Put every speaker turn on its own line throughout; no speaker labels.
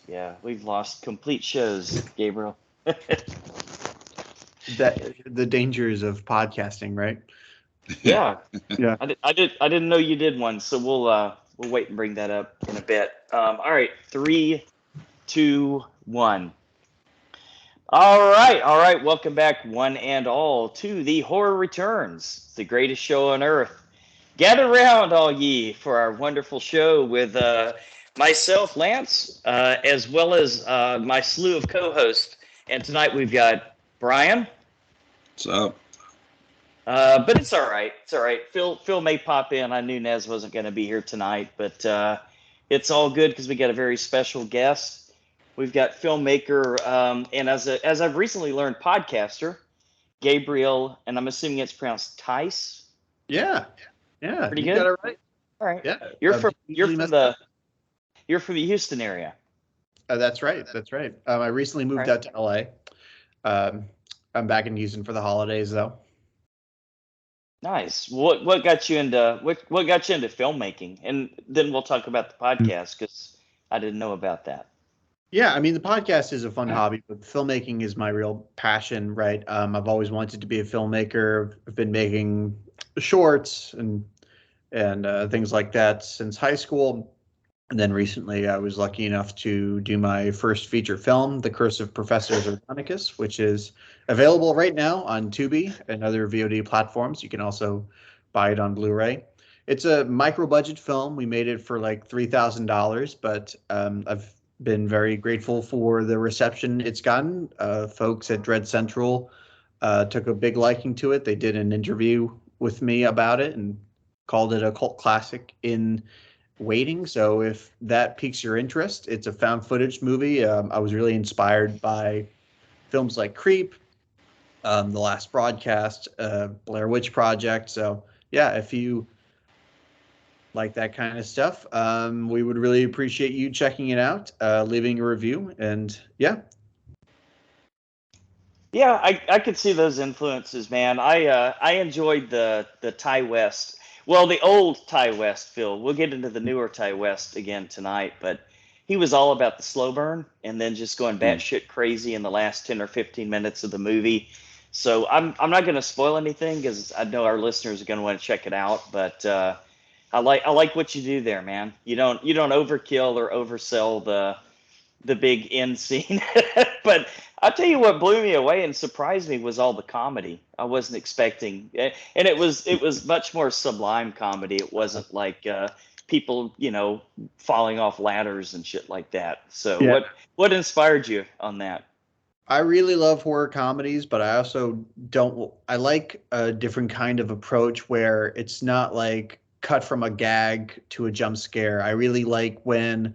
Yeah, we've lost complete shows, Gabriel.
That the dangers of podcasting, right?
Yeah,
Yeah.
I didn't know you did one, so we'll wait and bring that up in a bit. All right, 3, 2, 1. All right. Welcome back, one and all, to the Horror Returns, the greatest show on earth. Gather round, all ye, for our wonderful show with myself, Lance, as well as my slew of co-hosts. And tonight we've got Brian.
What's up?
But it's all right. It's all right. Phill may pop in. I knew Nez wasn't going to be here tonight, but it's all good because we got a very special guest. We've got filmmaker and as I've recently learned, podcaster Gabriel, and I'm assuming it's pronounced Theis.
Yeah.
Pretty
You
good.
got it right.
All right.
Yeah.
You're from the Houston area.
That's right. I recently moved out to LA. I'm back in Houston for the holidays, though.
Nice. What got you into what got you into filmmaking? And then we'll talk about the podcast because I didn't know about that.
Yeah, I mean, the podcast is a fun hobby, but filmmaking is my real passion, right? I've always wanted to be a filmmaker. I've been making shorts and things like that since high school. And then recently I was lucky enough to do my first feature film, The Curse of Professor Zardonicus, which is available right now on Tubi and other VOD platforms. You can also buy it on Blu-ray. It's a micro-budget film. We made it for like $3,000, but I've been very grateful for the reception it's gotten. Folks at Dread Central took a big liking to it. They did an interview with me about it and called it a cult classic in waiting. So if that piques your interest, it's a found footage movie. I was really inspired by films like Creep, The Last Broadcast, Blair Witch Project. So yeah, if you like that kind of stuff, we would really appreciate you checking it out, leaving a review, and yeah.
Yeah, I could see those influences, man. I enjoyed the Ty West. Well, the old Ty West, Phill. We'll get into the newer Ty West again tonight, but he was all about the slow burn and then just going batshit crazy in the last 10 or 15 minutes of the movie. So I'm not going to spoil anything because I know our listeners are going to want to check it out. But I like what you do there, man. You don't overkill or oversell the big end scene. But I'll tell you what blew me away and surprised me was all the comedy. I wasn't expecting, and it was much more sublime comedy. It wasn't like people, falling off ladders and shit like that. So
Yeah.
what inspired you on that?
I really love horror comedies, but I also don't. I like a different kind of approach where it's not like cut from a gag to a jump scare. I really like when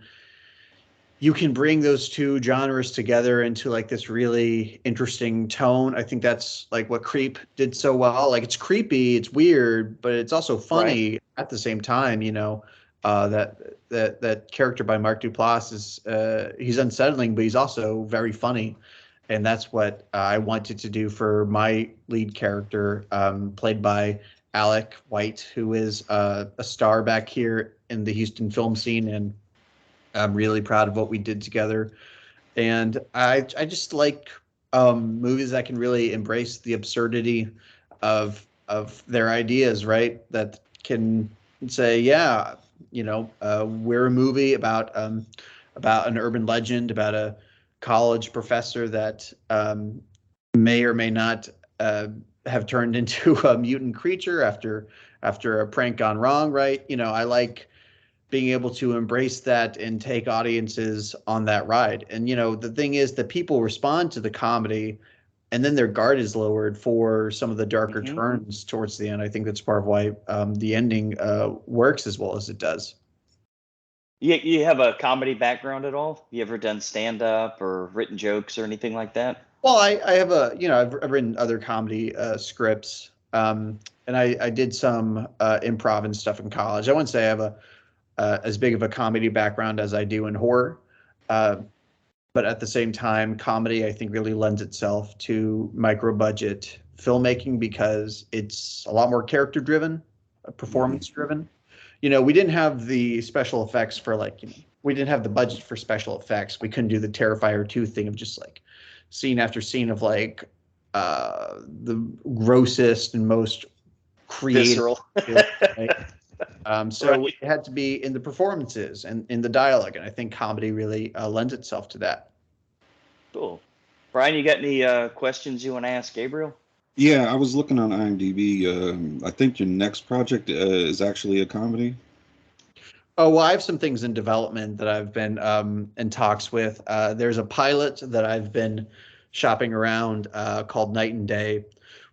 you can bring those two genres together into like this really interesting tone. I think that's like what Creep did so well. Like it's creepy, it's weird, but it's also funny at the same time. That character by Mark Duplass is he's unsettling, but he's also very funny. And that's what I wanted to do for my lead character, played by Alec White, who is a star back here in the Houston film scene. And I'm really proud of what we did together. And I just like movies that can really embrace the absurdity of their ideas, right? That can say, yeah, we're a movie about an urban legend, about a college professor that may or may not have turned into a mutant creature after a prank gone wrong, right? I like being able to embrace that and take audiences on that ride. And the thing is that people respond to the comedy and then their guard is lowered for some of the darker turns towards the end. I think that's part of why the ending works as well as it does.
You have a comedy background at all? You ever done stand-up or written jokes or anything like that?
Well, I have I've written other comedy scripts, and I did some improv and stuff in college. I wouldn't say I have as big of a comedy background as I do in horror, but at the same time, comedy I think really lends itself to micro-budget filmmaking because it's a lot more character-driven, performance-driven. We didn't have the special effects for like we didn't have the budget for special effects. We couldn't do the Terrifier 2 thing of just like scene after scene of like the grossest and most creative.
Visceral.
Right? So it had to be in the performances and in the dialogue, and I think comedy really lends itself to that.
Cool. Brian, you got any questions you want to ask Gabriel?
Yeah, I was looking on IMDb. I think your next project is actually a comedy.
Oh, well, I have some things in development that I've been in talks with. There's a pilot that I've been shopping around called Night and Day,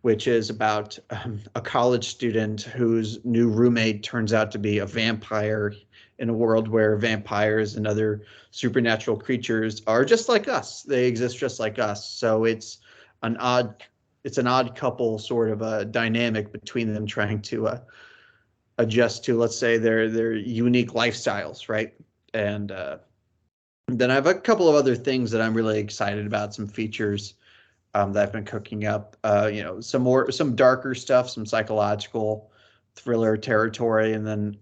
which is about a college student whose new roommate turns out to be a vampire in a world where vampires and other supernatural creatures are just like us. They exist just like us. So it's an odd couple sort of a dynamic between them trying to adjust to, let's say, their unique lifestyles, right? And then I have a couple of other things that I'm really excited about, some features that I've been cooking up. Some darker stuff, some psychological thriller territory, and then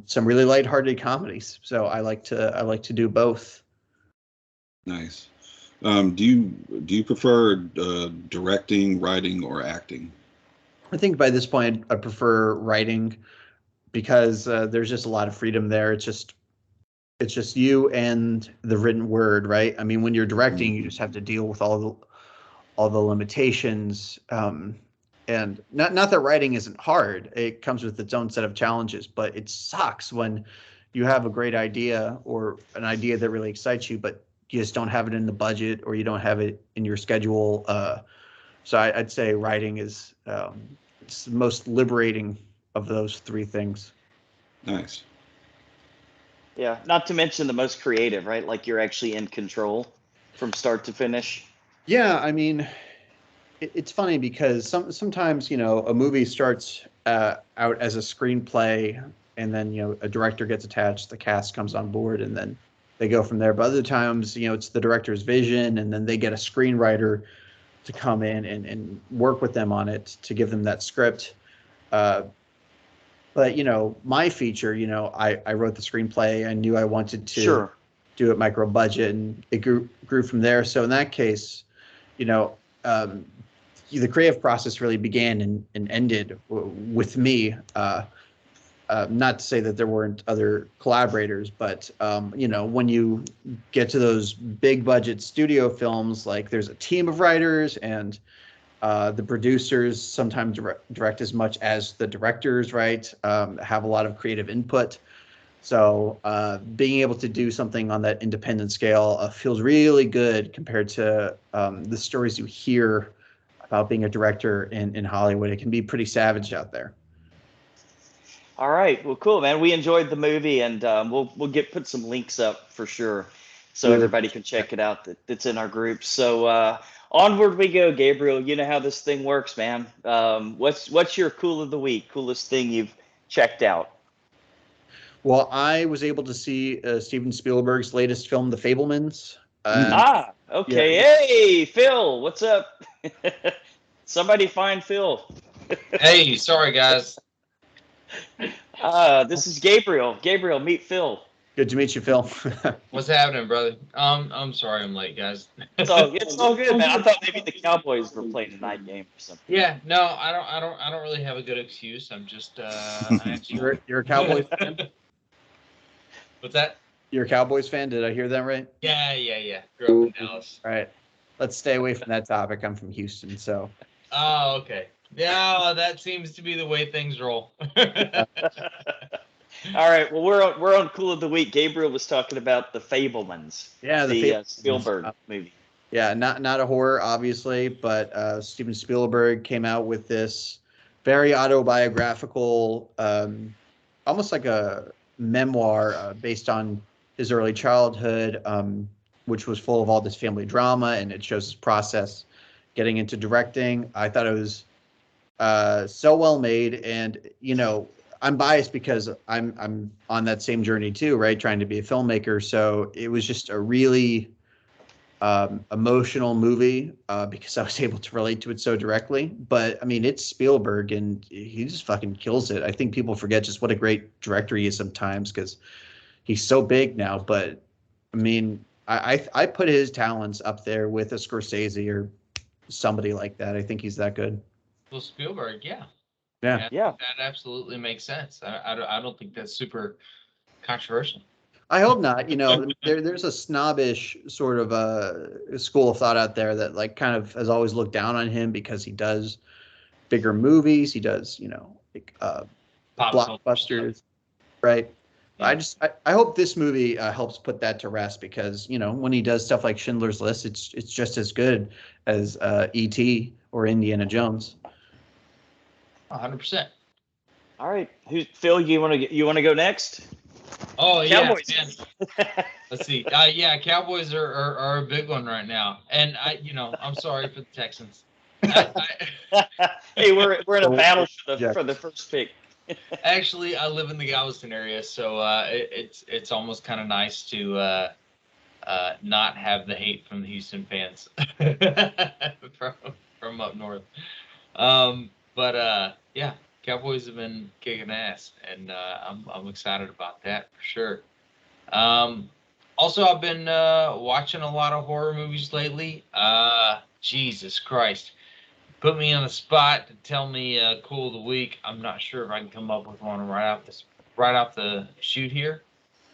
some really lighthearted comedies. So I like to do both.
Nice. Do you prefer directing, writing, or acting?
I think by this point I prefer writing because there's just a lot of freedom there. It's just you and the written word, right? I mean, when you're directing, you just have to deal with all the limitations. And not that writing isn't hard. It comes with its own set of challenges, but it sucks when you have a great idea or an idea that really excites you, but you just don't have it in the budget or you don't have it in your schedule. So I'd say writing is it's the most liberating of those three things.
Nice.
Yeah, not to mention the most creative, right? Like you're actually in control from start to finish.
Yeah, I mean, it's funny because sometimes, a movie starts out as a screenplay and then, a director gets attached, the cast comes on board, and then they go from there. But other times, it's the director's vision, and then they get a screenwriter to come in and work with them on it to give them that script. But, my feature, I wrote the screenplay. I knew I wanted to do it micro budget, and it grew from there. So in that case, the creative process really began and ended with me. Not to say that there weren't other collaborators, but when you get to those big budget studio films, like there's a team of writers, and the producers sometimes direct as much as the directors, right? Have a lot of creative input. So being able to do something on that independent scale feels really good compared to the stories you hear about being a director in Hollywood. It can be pretty savage out there.
All right. Well, cool, man. We enjoyed the movie, and we'll put some links up for sure, so everybody can check it out. That's in our group. So onward we go, Gabriel. You know how this thing works, man. What's your cool of the week? Coolest thing you've checked out?
Well, I was able to see Steven Spielberg's latest film, The Fabelmans.
Okay.
Yeah.
Hey, Phill, what's up? Somebody find Phill.
Hey, sorry guys.
This is Gabriel. Gabriel, meet Phill.
Good to meet you, Phill.
What's happening, brother? I'm sorry I'm late, guys.
It's all good, man. I thought maybe the Cowboys were playing a night game or something.
Yeah, no, I don't really have a good excuse. I'm just
You're a Cowboys fan?
What's that?
You're a Cowboys fan? Did I hear that right?
Yeah. Grew up in Dallas.
All right. Let's stay away from that topic. I'm from Houston, so.
Oh, okay. Yeah, that seems to be the way things roll.
All right. Well, we're on Cool of the Week. Gabriel was talking about The Fabelmans.
Yeah,
the Spielberg movie.
Yeah, not a horror, obviously, but Steven Spielberg came out with this very autobiographical, almost like a memoir based on his early childhood, which was full of all this family drama, and it shows his process getting into directing. I thought it was so well made, and I'm biased because I'm on that same journey too, right? Trying to be a filmmaker. So it was just a really emotional movie because I was able to relate to it so directly. But I mean, it's Spielberg, and he just fucking kills it. I think people forget just what a great director he is sometimes, because he's so big now. But I mean, I put his talents up there with a Scorsese or somebody like that. I think he's that good.
Well, Spielberg, yeah.
Yeah.
Yeah.
That absolutely makes sense. I don't think that's super controversial.
I hope not. You know, there's a snobbish sort of school of thought out there that like kind of has always looked down on him because he does bigger movies. He does, you know, like, blockbusters, right?
Yeah.
I hope this movie helps put that to rest because, you know, when he does stuff like Schindler's List, it's just as good as E.T. or Indiana Jones.
100%.
All right, Phil? You want to go next?
Oh
Cowboys.
yeah, man. Let's see. Yeah, Cowboys are a big one right now, and I'm sorry for the Texans.
Hey, we're in a battle for the first pick.
Actually, I live in the Galveston area, so it's almost kind of nice to not have the hate from the Houston fans from up north. But yeah, Cowboys have been kicking ass, and I'm excited about that for sure. Also, I've been watching a lot of horror movies lately. Jesus Christ. Put me on the spot to tell me cool of the week. I'm not sure if I can come up with one right off the shoot here,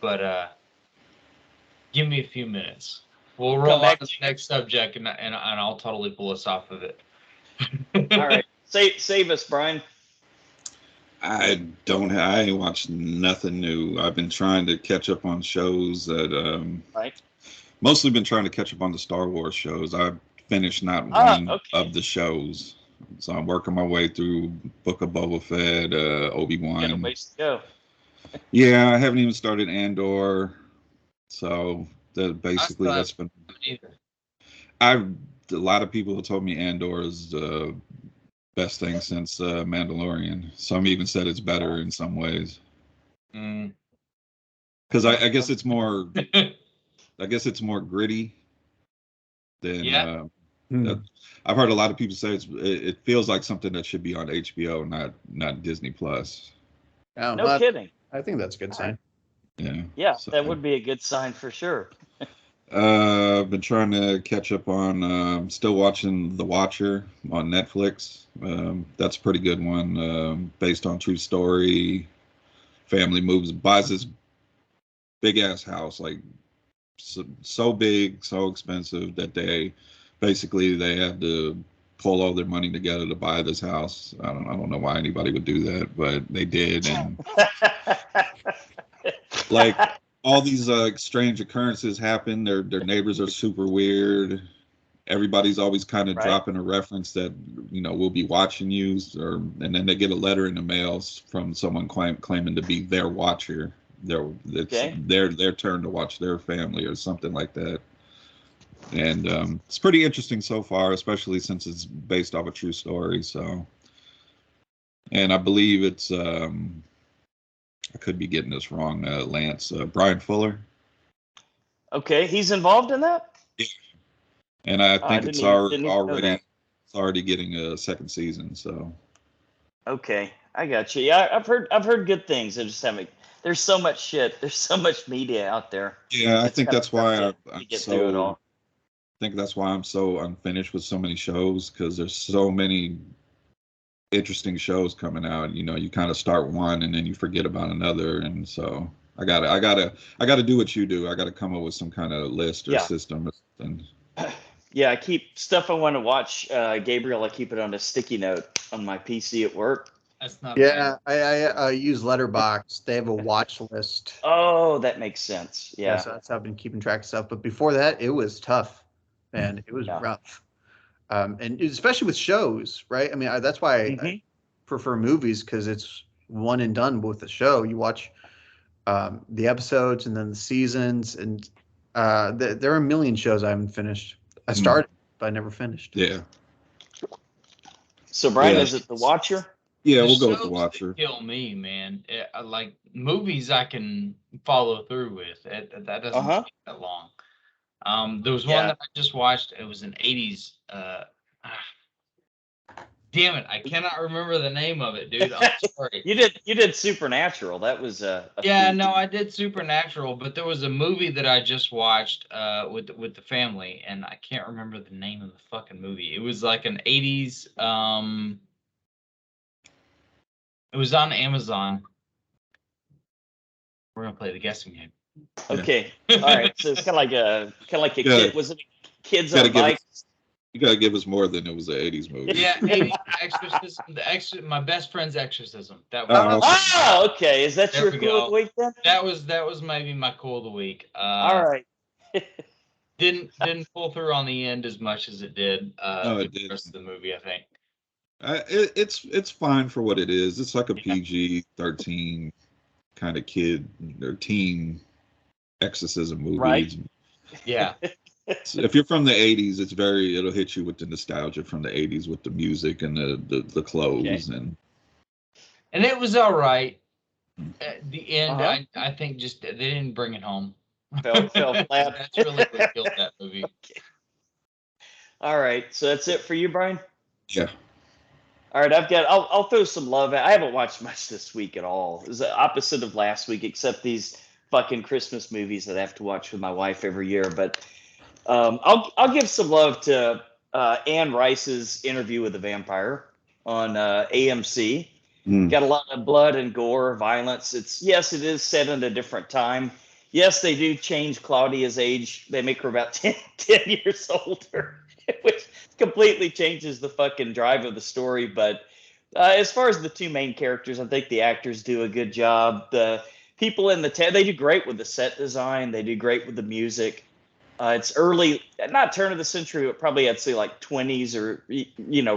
but give me a few minutes. We'll roll on to the next subject, and I'll totally pull us off of it.
All right, save us, Brian.
I ain't watched nothing new. I've been trying to catch up on shows that
Right.
Mostly been trying to catch up on the Star Wars shows. I've finished not one of the shows, so I'm working my way through Book of Boba Fett, Obi-Wan.
Got a ways to go.
Yeah, I haven't even started Andor, so that's been. A lot of people have told me Andor is the best thing since Mandalorian. Some even said it's better in some ways. Because I guess it's more. I guess it's more gritty than. I've heard a lot of people say it feels like something that should be on HBO, not Disney Plus.
Oh,
no kidding.
I think that's a good sign.
Yeah.
Yeah, so that would be a good sign for sure.
I've been trying to catch up on. Still watching The Watcher on Netflix. That's a pretty good one, based on true story. Family buys this big ass house, like so big, so expensive that they had to pull all their money together to buy this house. I don't know why anybody would do that, but they did, and like all these strange occurrences happen. Their neighbors are super weird. Everybody's always kind of dropping a reference that we'll be watching you, and then they get a letter in the mail from someone claiming to be their watcher. It's their turn to watch their family or something like that. And it's pretty interesting so far, especially since it's based off a true story. So, and I believe it's I could be getting this wrong. Lance Brian Fuller.
Okay, he's involved in that.
Yeah. And I think it's already getting a second season. So. Okay,
I got you. Yeah, I've heard good things. I just haven't. There's so much shit. There's so much media out there.
Yeah, I think that's why I'm
get through it all.
I think that's why I'm so unfinished with so many shows, because there's so many interesting shows coming out. You kind of start one and then you forget about another, and so I gotta do what you do. I gotta come up with some kind of list or system. And
yeah, I keep stuff I want to watch. Gabriel, I keep it on a sticky note on my PC at work.
That's not
bad. I use Letterboxd. They have a watch list.
Oh, that makes sense. Yeah,
so that's how I've been keeping track of stuff. But before that, it was tough. And it was rough, and especially with shows, right? I mean, that's why I prefer movies, because it's one and done with the show. You watch the episodes and then the seasons, and there are a million shows I haven't finished. I started, but I never finished.
Yeah.
So, Brian, is it The Watcher?
Yeah, we'll go with The Watcher.
Kill me, man. Like movies, I can follow through with. That doesn't take that long. There was one that I just watched. It was an 80s. Damn it! I cannot remember the name of it, dude. I'm sorry.
You did Supernatural. That was
Yeah, no, I did Supernatural, but there was a movie that I just watched with the family, and I can't remember the name of the fucking movie. It was like an 80s. It was on Amazon. We're gonna play the guessing game.
Okay. All right. So it's kind of like a kid. Was it Kids on Bikes?
You gotta give us more than it was an 80s movie.
Yeah, 80s Exorcism. My best friend's exorcism. That was.
Oh, okay. Is that your cool of the week then?
That was maybe my cool of the week.
All right.
didn't pull through on the end as much as it did.
The
rest of the movie, I think.
It's fine for what it is. It's like a PG-13 kind of kid or teen exorcism movie.
Right.
Yeah.
If you're from the 80s, it'll hit you with the nostalgia from the 80s with the music and the clothes and
it was all right. At the end, I think just they didn't bring it home.
Fell flat.
That's really what killed that movie.
Okay. All right, so that's it for you, Brian?
Yeah.
All right, I'll throw some love at. I haven't watched much this week at all. It was the opposite of last week, except these fucking Christmas movies that I have to watch with my wife every year. But I'll give some love to Anne Rice's Interview with the Vampire on AMC. Got a lot of blood and gore, violence. It is set in a different time. Yes, they do change Claudia's age. They make her about 10 years older, which completely changes the fucking drive of the story. But as far as the two main characters, I think the actors do a good job. The people in they do great with the set design. They do great with the music. It's early, not turn of the century, but probably I'd say like 20s or,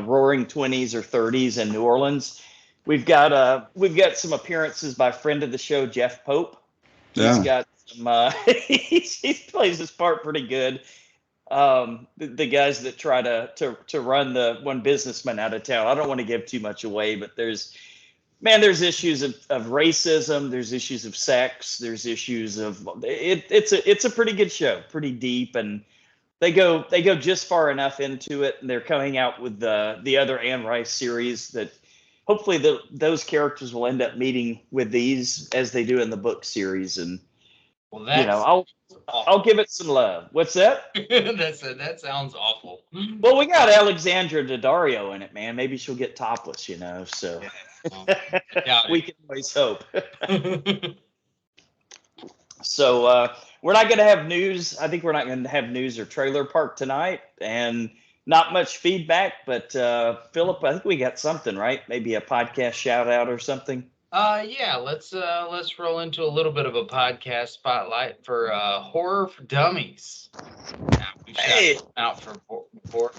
roaring 20s or 30s in New Orleans. We've got some appearances by friend of the show, Jeff Pope. He's got some, he plays his part pretty good. The guys that try to run the one businessman out of town. I don't want to give too much away, but there's issues of racism. There's issues of sex. There's issues of it's a pretty good show, pretty deep, and they go just far enough into it, and they're coming out with the other Anne Rice series that hopefully those characters will end up meeting with these as they do in the book series, and I'll give it some love. What's that?
That sounds awful.
Well, we got Alexandra Daddario in it, man. Maybe she'll get topless, so we can always hope. So we're not going to have news. I think we're not going to have news or Trailer Park tonight, and not much feedback. But Philip, I think we got something, right? Maybe a podcast shout out or something.
Yeah, let's roll into a little bit of a podcast spotlight for Horror for Dummies. We've shouted out for before.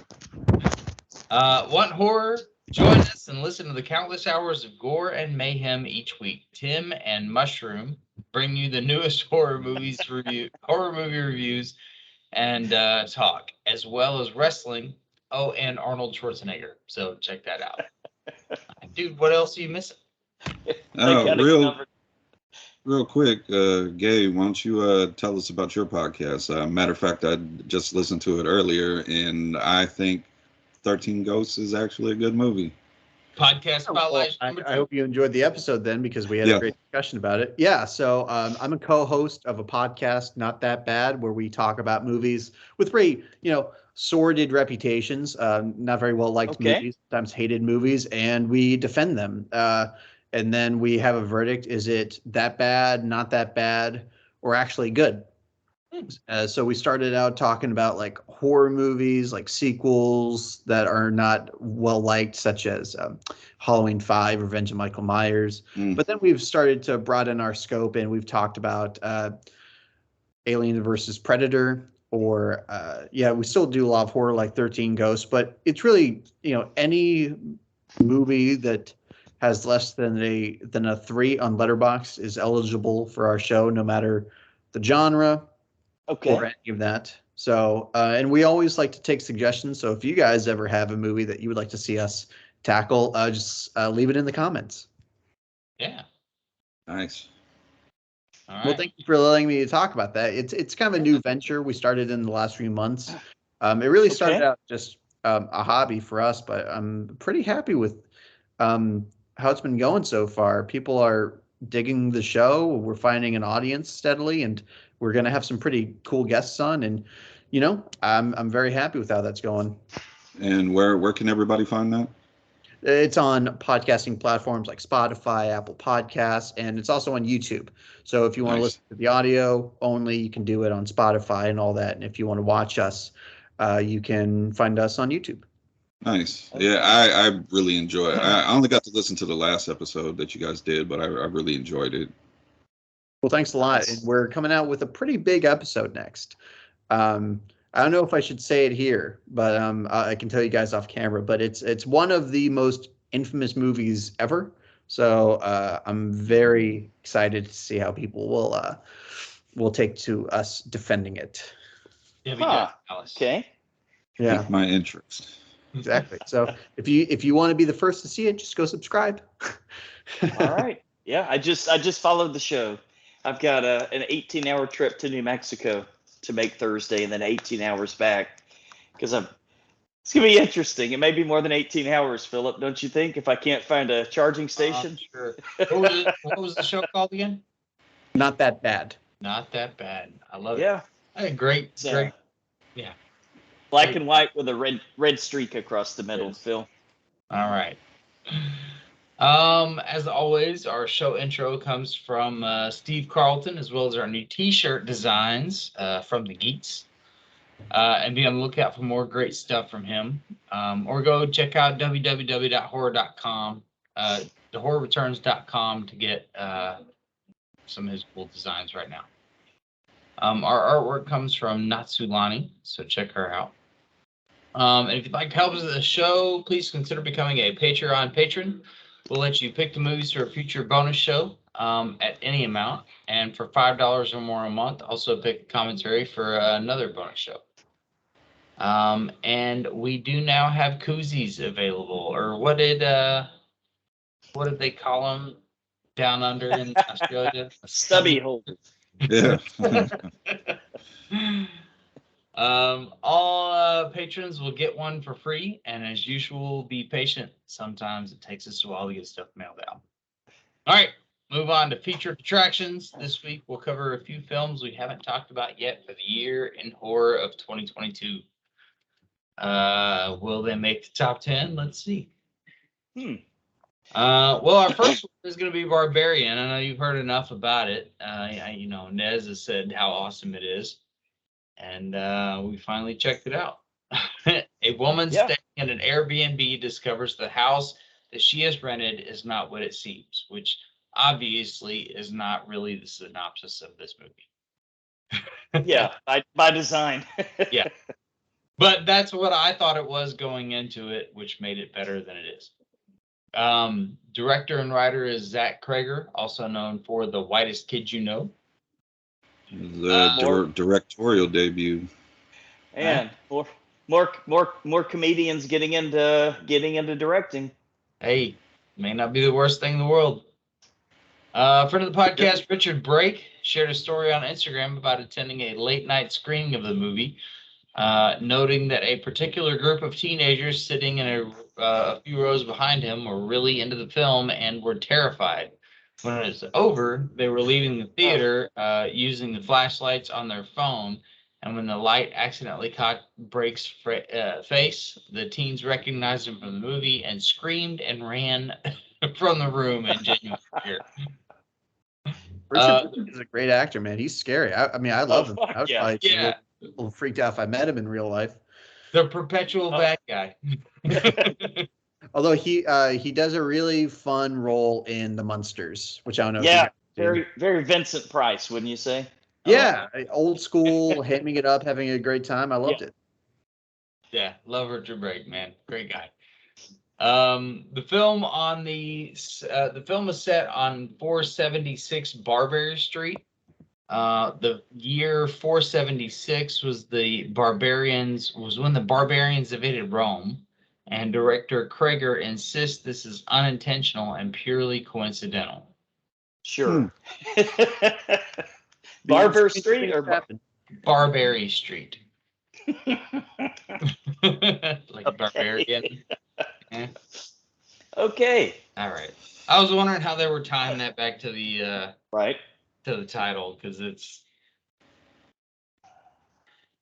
Want horror? Join us and listen to the countless hours of gore and mayhem each week. Tim and Mushroom bring you the newest horror movie reviews and talk, as well as wrestling. Oh, and Arnold Schwarzenegger. So check that out. Dude, what else are you missing?
Real quick, Gabe, why don't you tell us about your podcast? Matter of fact, I just listened to it earlier, and I think 13 Ghosts is actually a good movie.
Podcast spotlight.
I hope you enjoyed the episode then, because we had a great discussion about it. Yeah, so I'm a co-host of a podcast, Not That Bad, where we talk about movies with very, sordid reputations, not very well liked movies, sometimes hated movies, and we defend them. And then we have a verdict. Is it that bad, not that bad, or actually good? So we started out talking about like horror movies, like sequels that are not well liked, such as Halloween 5, Revenge of Michael Myers. But then we've started to broaden our scope, and we've talked about Alien versus Predator, or we still do a lot of horror like 13 Ghosts, but it's really, any movie that has less than a 3 on Letterboxd is eligible for our show, no matter the genre or any of that. So, and we always like to take suggestions. So if you guys ever have a movie that you would like to see us tackle, just leave it in the comments.
Yeah.
Nice.
All right.
Well, thank you for allowing me to talk about that. It's kind of a new venture we started in the last few months. It really started out just a hobby for us, but I'm pretty happy with how it's been going so far. People are digging the show. We're finding an audience steadily, and we're going to have some pretty cool guests on. And I'm very happy with how that's going.
And where can everybody find that?
It's on podcasting platforms like Spotify, Apple Podcasts, and it's also on YouTube. So if you want to listen to the audio only, you can do it on Spotify and all that. And if you want to watch us, you can find us on YouTube.
Nice. Yeah, I really enjoy it. I only got to listen to the last episode that you guys did, but I really enjoyed it.
Well, thanks a lot. And we're coming out with a pretty big episode next. I don't know if I should say it here, but I can tell you guys off camera. But it's one of the most infamous movies ever. So I'm very excited to see how people will take to us defending it.
Yeah,
okay.
Yeah,
Piqued my interest.
Exactly. So if you want to be the first to see it, just go subscribe.
All right. Yeah, I just followed the show. I've got an 18-hour trip to New Mexico to make Thursday, and then 18 hours back because it's gonna be interesting. It may be more than 18 hours, Philip. Don't you think? If I can't find a charging station.
Sure. What was the show called again?
Not That Bad.
Not That Bad. I love it.
Yeah.
Hey, great. Yeah.
Black and white with a red streak across the middle,
Yes.
Phil.
All right. As always, our show intro comes from Steve Carlton, as well as our new T-shirt designs from the Geeks. And be on the lookout for more great stuff from him. Or go check out www.horror.com, thehorrorreturns.com to get some of his cool designs right now. Our artwork comes from Natsulani, so check her out. And if you'd like to help us with the show, please consider becoming a Patreon patron. We'll let you pick the movies for a future bonus show at any amount. And for $5 or more a month, also pick a commentary for another bonus show. And we do now have koozies available. Or what did they call them down under in Australia?
Stubby holders.
Yeah.
All patrons will get one for free, and as usual, be patient. Sometimes it takes us a while to get stuff mailed out. All right, move on to featured attractions. This week we'll cover a few films we haven't talked about yet for the year in horror of 2022. Will they make the top 10? Let's see. Well, our first one is going to be Barbarian. I know you've heard enough about it. Nez has said how awesome it is. And we finally checked it out. A woman staying at an Airbnb discovers the house that she has rented is not what it seems, which obviously is not really the synopsis of this movie.
Yeah, by design.
Yeah. But that's what I thought it was going into it, which made it better than it is. Director and writer is Zach Cregger, also known for The Whitest Kid You Know.
The directorial debut.
And more comedians getting into directing.
Hey, may not be the worst thing in the world. Friend of the podcast, Richard Brake, shared a story on Instagram about attending a late night screening of the movie, noting that a particular group of teenagers sitting in a few rows behind him were really into the film and were terrified. When it was over, they were leaving the theater using the flashlights on their phone, and when the light accidentally caught Brake's face, the teens recognized him from the movie and screamed and ran from the room in genuine fear.
Richard is a great actor, man. He's scary. I love him. I was probably a little freaked out if I met him in real life.
The perpetual bad guy.
Although he does a really fun role in The Munsters, which I don't know.
Yeah, very very Vincent Price, wouldn't you say?
Yeah, old school, hamming it up, having a great time. I loved it.
Yeah, love Richard Brake, man, great guy. The film was set on 476 Barbary Street. The year 476 was when the barbarians invaded Rome. And director Cregger insists this is unintentional and purely coincidental.
Sure. Barber Street or
Barbary Street. Like a barbarian. Yeah.
Okay.
All right. I was wondering how they were tying that back to the
Right.
to the title, because it's,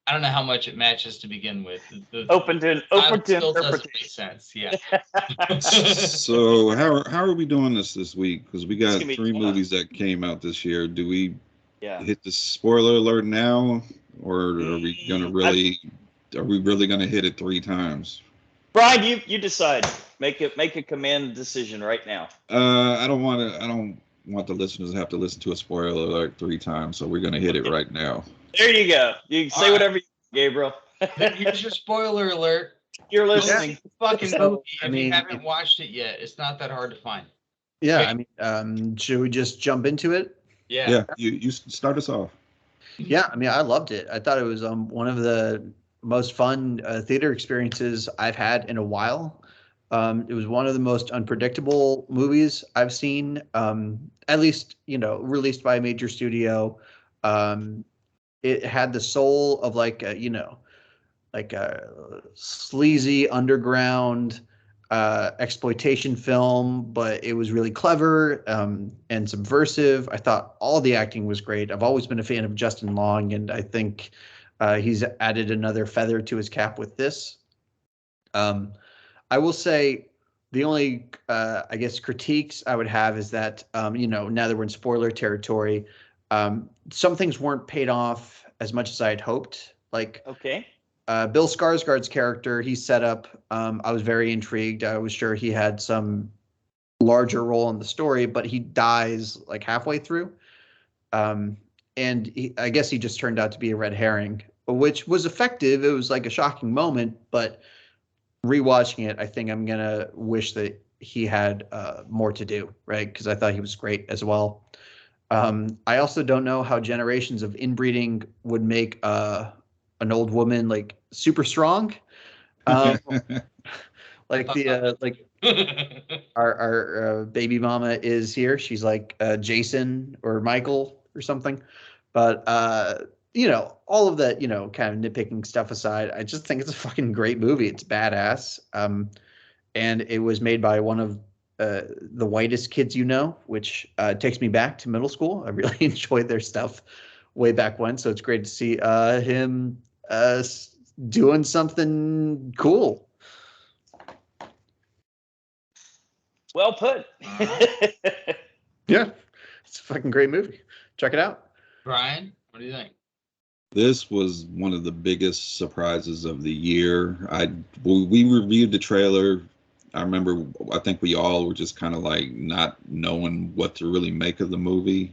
I don't know how much it matches to begin with. The
Open to
title still doesn't make
interpretation.
sense. Yeah.
So how are we doing this week? Because we
It's
got
gonna be
3
tough.
movies that came out this year. Do we
Yeah.
hit the spoiler alert now, or are we gonna really? Are we really gonna hit it 3 times?
Brian, you decide. Make a command decision right now.
I don't want the listeners to have to listen to a spoiler alert 3 times, so we're gonna hit it right now.
There you go. You can say whatever you want, Gabriel.
Then here's your spoiler alert.
You're listening.
Fucking
So,
movie.
I
If
mean,
you haven't watched it yet, it's not that hard to find.
Yeah,
Okay.
I mean, should we just jump into it?
Yeah.
You start us off.
Yeah, I mean, I loved it. I thought it was one of the most fun theater experiences I've had in a while. It was one of the most unpredictable movies I've seen, at least, released by a major studio. It had the soul of like a sleazy underground exploitation film, but it was really clever and subversive. I thought all the acting was great. I've always been a fan of Justin Long, and I think he's added another feather to his cap with this. I will say the only, I guess, critiques I would have is that, now that we're in spoiler territory, some things weren't paid off as much as I had hoped. Like,
Okay.
Bill Skarsgård's character, he's set up. I was very intrigued. I was sure he had some larger role in the story, but he dies like halfway through. And I guess he just turned out to be a red herring, which was effective. It was like a shocking moment, but rewatching it, I think I'm going to wish that he had more to do, right? Because I thought he was great as well. I also don't know how generations of inbreeding would make an old woman like super strong. Like our baby mama is here. She's like Jason or Michael or something. But all of that, kind of nitpicking stuff aside, I just think it's a fucking great movie. It's badass. And it was made by one of the whitest kids, which takes me back to middle school. I really enjoyed their stuff way back when. So it's great to see him doing something cool.
Well put.
Yeah, it's a fucking great movie. Check it out.
Brian, what do you think?
This was one of the biggest surprises of the year. We reviewed the trailer. I think we all were just kind of like not knowing what to really make of the movie.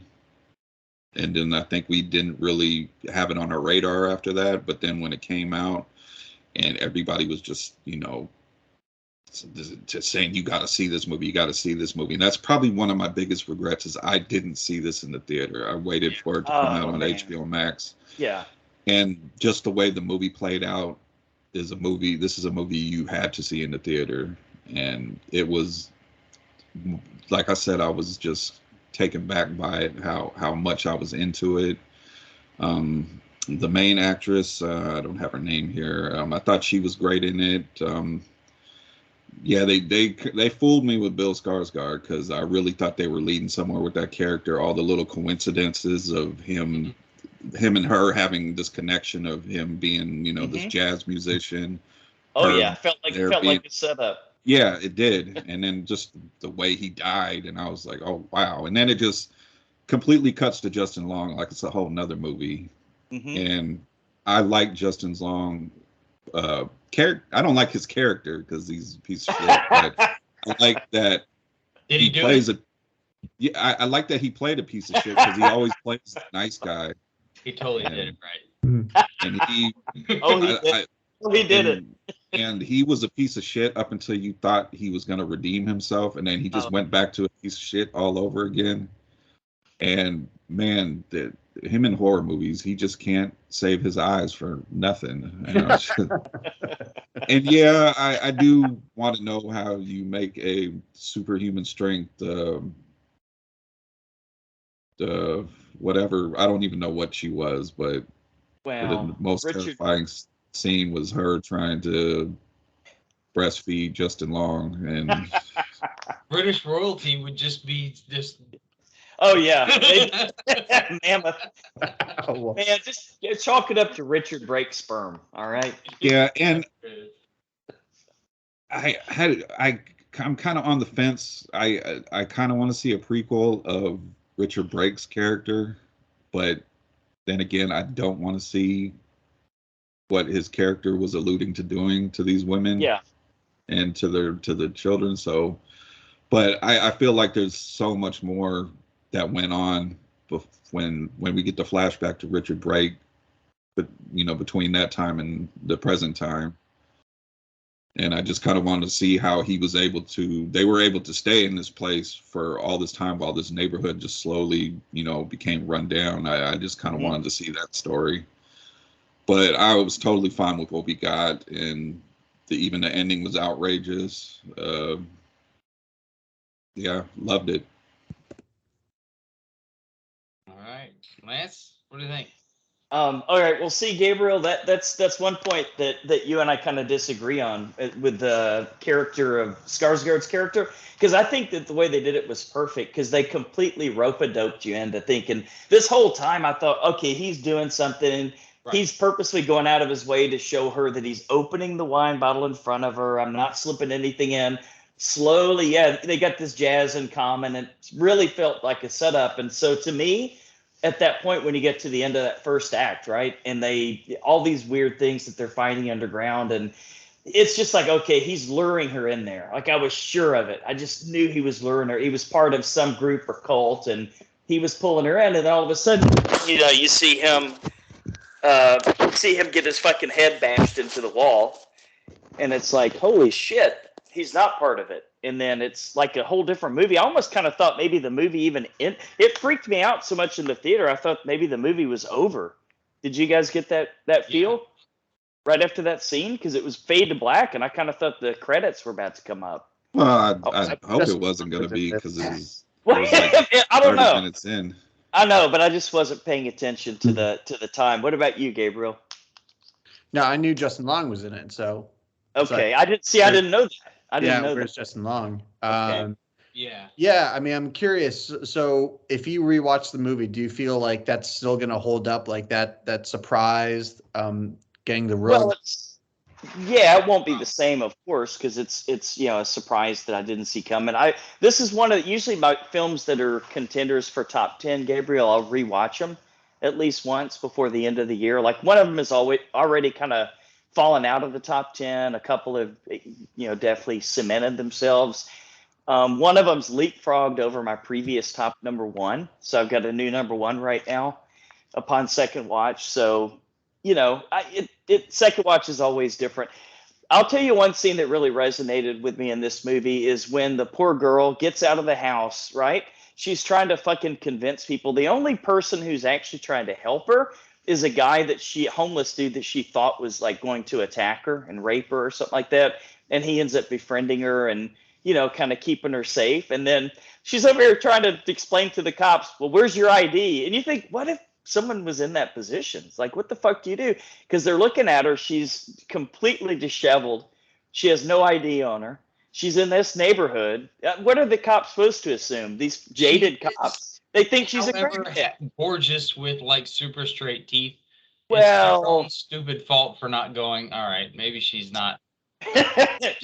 And then I think we didn't really have it on our radar after that. But then when it came out and everybody was just, just saying, you got to see this movie, you got to see this movie. And that's probably one of my biggest regrets is I didn't see this in the theater. I waited for it to come out on HBO Max.
Yeah.
And just the way the movie played out this is a movie you had to see in the theater. And it was, like I said, I was just taken back by it, how much I was into it. The main actress, I don't have her name here. I thought she was great in it. Yeah, they fooled me with Bill Skarsgård because I really thought they were leading somewhere with that character. All the little coincidences of him and her having this connection of him being, this jazz musician.
Oh yeah, felt like a setup.
Yeah, it did. And then just the way he died, and I was like, oh wow. And then it just completely cuts to Justin Long like it's a whole nother movie. And I like Justin Long character. I don't like his character because he's a piece of shit. But I like that
he
plays it? I like that he played a piece of shit because he always plays a nice guy.
He totally did it right.
And he
he did it.
And he was a piece of shit up until you thought he was going to redeem himself, and then he just went back to a piece of shit all over again. And man, him in horror movies, he just can't save his eyes for nothing. And yeah, I do want to know how you make a superhuman strength, whatever. I don't even know what she was, but the most terrifying scene was her trying to breastfeed Justin Long, and
British royalty would just be just.
Oh yeah, mammoth.
Oh,
Man, just chalk it up to Richard Brake sperm. All right.
yeah, and I'm kind of on the fence. I kind of want to see a prequel of Richard Brake's character, but then again, I don't want to see what his character was alluding to doing to these women.
Yeah.
And to the children. So, but I feel like there's so much more that went on when we get the flashback to Richard Brake, but between that time and the present time. And I just kind of wanted to see how they were able to stay in this place for all this time while this neighborhood just slowly, became run down. I just kind of wanted to see that story. But I was totally fine with what we got, and even the ending was outrageous. Yeah, loved it.
All right, Lance, what do you think?
All right. Well, see, Gabriel, that's one point that you and I kind of disagree on with the character of Skarsgård's character, because I think that the way they did it was perfect, because they completely rope-a-doped you into thinking this whole time. I thought, okay, he's doing something. Right. He's purposely going out of his way to show her that he's opening the wine bottle in front of her. I'm not slipping anything in. Slowly, yeah, they got this jazz in common. It really felt like a setup. And so to me, at that point, when you get to the end of that first act, right, and all these weird things that they're finding underground, and it's just like, okay, he's luring her in there. Like, I was sure of it. I just knew he was luring her. He was part of some group or cult, and he was pulling her in. And then all of a sudden, you see him get his fucking head bashed into the wall, and it's like, holy shit, he's not part of it. And then it's like a whole different movie. I almost kind of thought maybe the movie it freaked me out so much in the theater. I thought maybe the movie was over. Did you guys get that feel right after that scene? Because it was fade to black, and I kind of thought the credits were about to come up.
Well, I hope it wasn't going to be, because it was
like I
30
don't know.
minutes in.
I know, but I just wasn't paying attention to the time. What about you, Gabriel?
No, I knew Justin Long was in it, so.
Okay, I didn't know that. I didn't know
where's
that.
Justin Long?
Okay.
Yeah. I mean, I'm curious. So, if you rewatch the movie, do you feel like that's still going to hold up, like that surprise, getting the rug?
Well, it won't be the same, of course, because it's a surprise that I didn't see coming. This is one of usually my films that are contenders for top 10. Gabriel, I'll rewatch them at least once before the end of the year. Like, one of them is already kind of fallen out of the top 10. A couple have, definitely cemented themselves. One of them's leapfrogged over my previous top number one. So I've got a new number one right now upon second watch. So, second watch is always different. I'll tell you one scene that really resonated with me in this movie is when the poor girl gets out of the house, right? She's trying to fucking convince people. The only person who's actually trying to help her is a guy homeless dude that she thought was like going to attack her and rape her or something like that. And he ends up befriending her and, kind of keeping her safe. And then she's over here trying to explain to the cops, well, where's your ID? And you think, what if someone was in that position? It's like, what the fuck do you do? Because they're looking at her. She's completely disheveled. She has no ID on her. She's in this neighborhood. What are the cops supposed to assume? These jaded cops. They think she's a crackhead.
Gorgeous with like super straight teeth.
Well,
it's her own stupid fault for not going. All right, maybe she's not.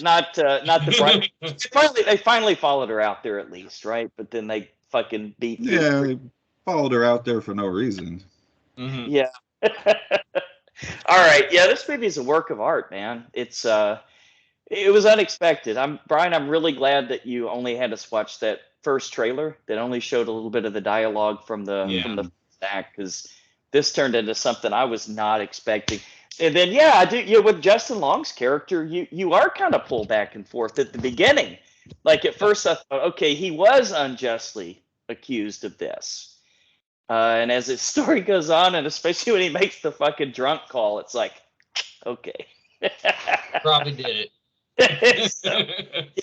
not the bright. They finally followed her out there at least, right? But then they fucking beat.
Yeah, they followed her out there for no reason.
Mm-hmm.
Yeah. All right. Yeah, this movie is a work of art, man. It was unexpected. Brian, I'm really glad that you only had us watch that first trailer that only showed a little bit of the dialogue from the first act, because this turned into something I was not expecting. And then I do. With Justin Long's character, you are kind of pulled back and forth at the beginning. Like at first, I thought, okay, he was unjustly accused of this, and as his story goes on, and especially when he makes the fucking drunk call, it's like, okay,
probably did
it. So,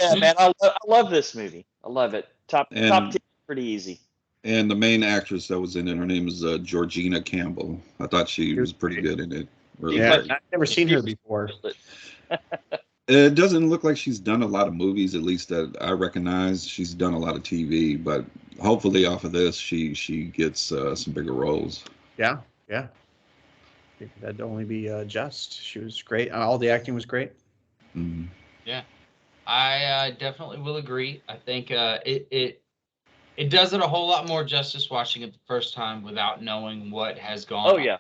yeah, man, I love this movie. I love it. Top 10, pretty easy.
And the main actress that was in it, her name is Georgina Campbell. I thought she was pretty good in it. really
Yeah,
great.
I've never seen her before.
It doesn't look like she's done a lot of movies, at least that I recognize. She's done a lot of TV, but hopefully off of this, she gets some bigger roles.
Yeah, yeah. I think that'd only be just. She was great. All the acting was great.
Mm-hmm.
Yeah, I definitely will agree. I think it does it a whole lot more justice watching it the first time without knowing what has gone.
Oh yeah.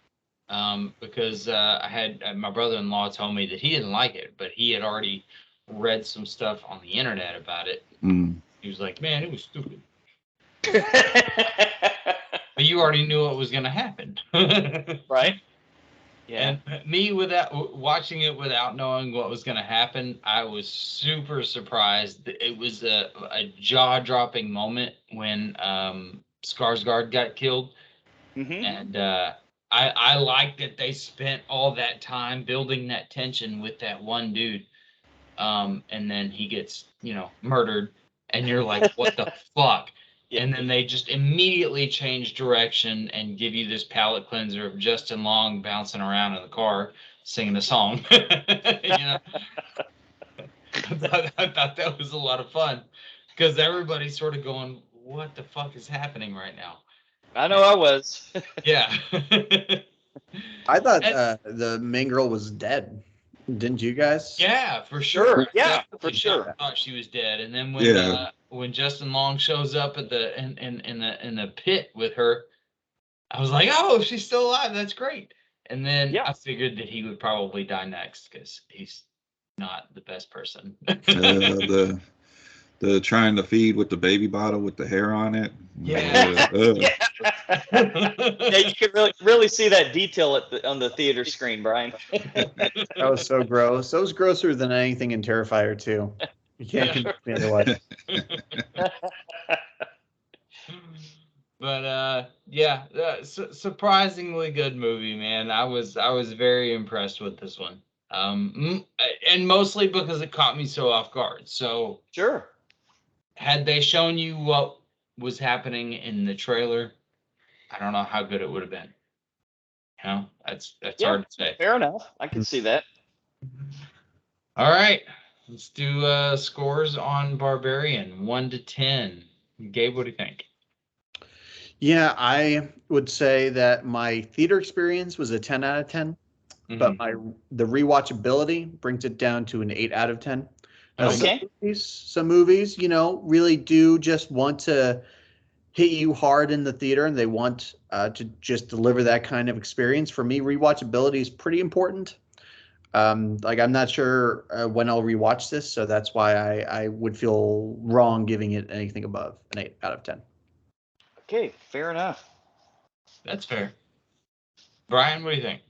Because I had my brother-in-law told me that he didn't like it, but he had already read some stuff on the internet about it. He was like, "Man, it was stupid." But you already knew what was going to happen,
right? Yeah.
And me watching it without knowing what was going to happen, I was super surprised. It was a jaw-dropping moment when Skarsgård got killed, and I like that they spent all that time building that tension with that one dude, and then he gets murdered, and you're like, what the fuck? Yeah. And then they just immediately change direction and give you this palate cleanser of Justin Long bouncing around in the car singing a song. I thought that was a lot of fun because everybody's sort of going, what the fuck is happening right now?
I know I was.
Yeah.
I thought the main girl was dead. Didn't you guys?
Yeah, for sure.
Yeah, for sure.
I thought she was dead, and then when Justin Long shows up at the in the pit with her, I was like, oh, she's still alive. That's great. And then I figured that he would probably die next because he's not the best person.
The trying to feed with the baby bottle with the hair on it.
Yeah. Yeah, you can really see that detail on the theater screen, Brian.
That was so gross. That was grosser than anything in Terrifier 2. You can't convince me otherwise.
But surprisingly good movie, man. I was very impressed with this one. And mostly because it caught me so off guard. So
sure.
Had they shown you what was happening in the trailer, I don't know how good it would have been. That's hard to say.
Fair enough. I can see that.
All right. Let's do scores on Barbarian, 1 to 10. Gabe, what do you think?
Yeah, I would say that my theater experience was a 10 out of 10, but the rewatchability brings it down to an 8 out of 10.
Okay.
Some movies, really do just want to hit you hard in the theater, and they want to just deliver that kind of experience. For me, rewatchability is pretty important. I'm not sure when I'll rewatch this, so that's why I would feel wrong giving it anything above an 8 out of 10.
Okay, fair enough.
That's fair. Brian, what do you think?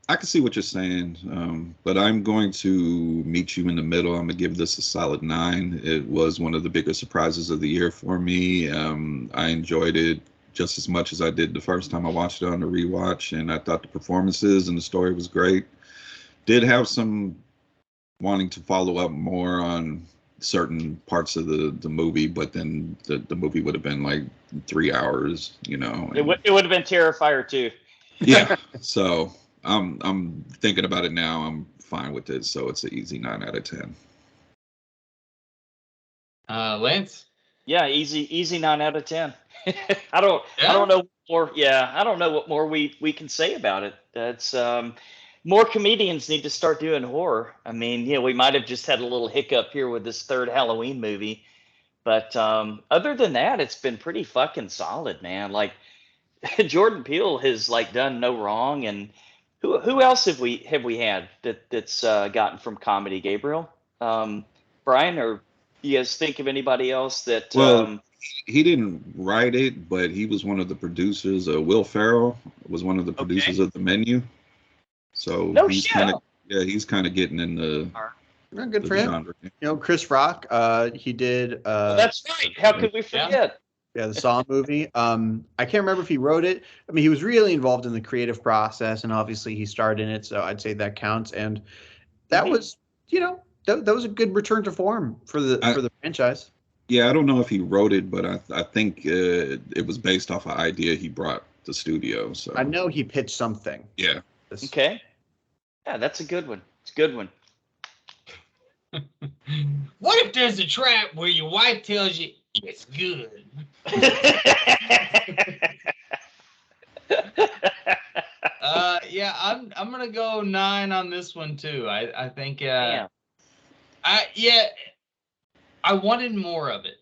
I can see what you're saying, but I'm going to meet you in the middle. I'm gonna give this a solid 9. It was one of the biggest surprises of the year for me. I enjoyed it just as much as I did the first time I watched it on the rewatch, and I thought the performances and the story was great. Did have some wanting to follow up more on certain parts of the movie, but then the movie would have been like 3 hours, It
would have been Terrifier 2.
Yeah, so I'm thinking about it now. I'm fine with it, so it's an easy 9 out of 10.
Lance?
Yeah, easy 9 out of 10. I don't know more. Yeah, I don't know what more we can say about it. That's more comedians need to start doing horror. I mean, we might have just had a little hiccup here with this third Halloween movie, but other than that, it's been pretty fucking solid, man. Like Jordan Peele has done no wrong, and who else have we had that's gotten from comedy? Gabriel, Brian, or you guys think of anybody else that?
Well, he didn't write it, but he was one of the producers. Will Ferrell was one of the producers of The Menu. So he's kind of getting in the
good for him. Chris Rock, he did.
That's right. How could we forget?
Yeah, the Saw movie. I can't remember if he wrote it. I mean, he was really involved in the creative process, and obviously he starred in it, so I'd say that counts. And that was, that was a good return to form for the franchise.
Yeah, I don't know if he wrote it, but I think it was based off an idea he brought the studio. So
I know he pitched something.
Yeah.
Okay. Yeah, that's a good one. It's a good one.
What if there's a trap where your wife tells you it's good? Yeah, I'm gonna go 9 on this one too. I think
Damn.
I wanted more of it,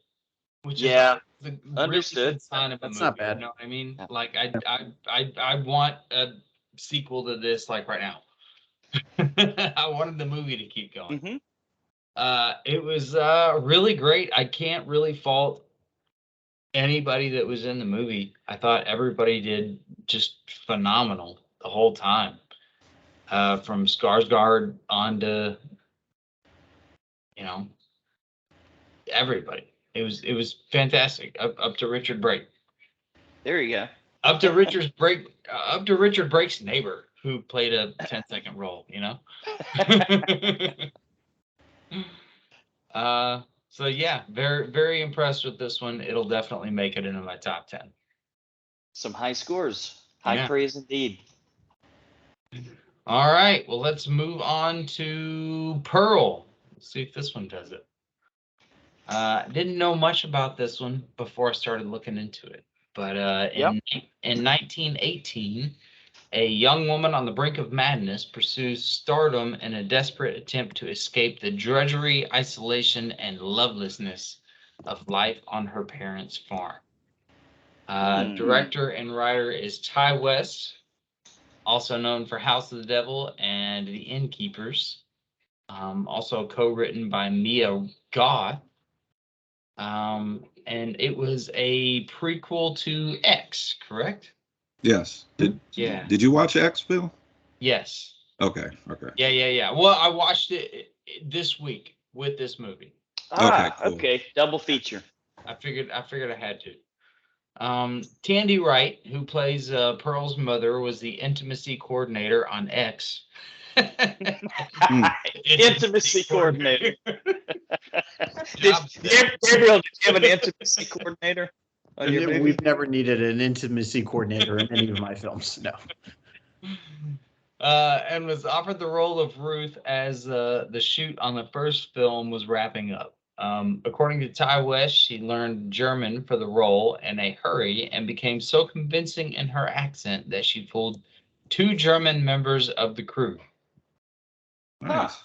which is the
Understood.
really good sign of a
That's
movie.
not bad.
You know what I mean?
Yeah.
Like I want a sequel to this like right now. I wanted the movie to keep going.
Mm-hmm.
It was really great. I can't really fault anybody that was in the movie. I thought everybody did just phenomenal the whole time. From Skarsgård on to, everybody. It was fantastic. Up to Richard Brake.
There you go.
Up to Richard Brake's neighbor, who played a 10-second role. So yeah, very very impressed with this one. It'll definitely make it into my top 10.
Some high scores. High praise indeed.
All right, well, let's move on to Pearl. Let's see if this one does it. Didn't know much about this one before I started looking into it, but in 1918, a young woman on the brink of madness pursues stardom in a desperate attempt to escape the drudgery, isolation, and lovelessness of life on her parents' farm. Director and writer is Ty West, also known for House of the Devil and The Innkeepers. Also co-written by Mia Goth. And it was a prequel to X, correct?
Yes. Did you watch X, Phill?
Yes.
Okay.
Yeah. Well, I watched it this week with this movie.
Cool.
Okay. Double feature.
I figured I had to. Tandy Wright, who plays Pearl's mother, was the intimacy coordinator on X.
Intimacy coordinator. Gabriel, did you have an intimacy coordinator on your movie?
We've never needed an intimacy coordinator in any of my films. No.
And was offered the role of Ruth as the shoot on the first film was wrapping up. According to Ty West, she learned German for the role in a hurry and became so convincing in her accent that she fooled 2 German members of the crew.
Nice.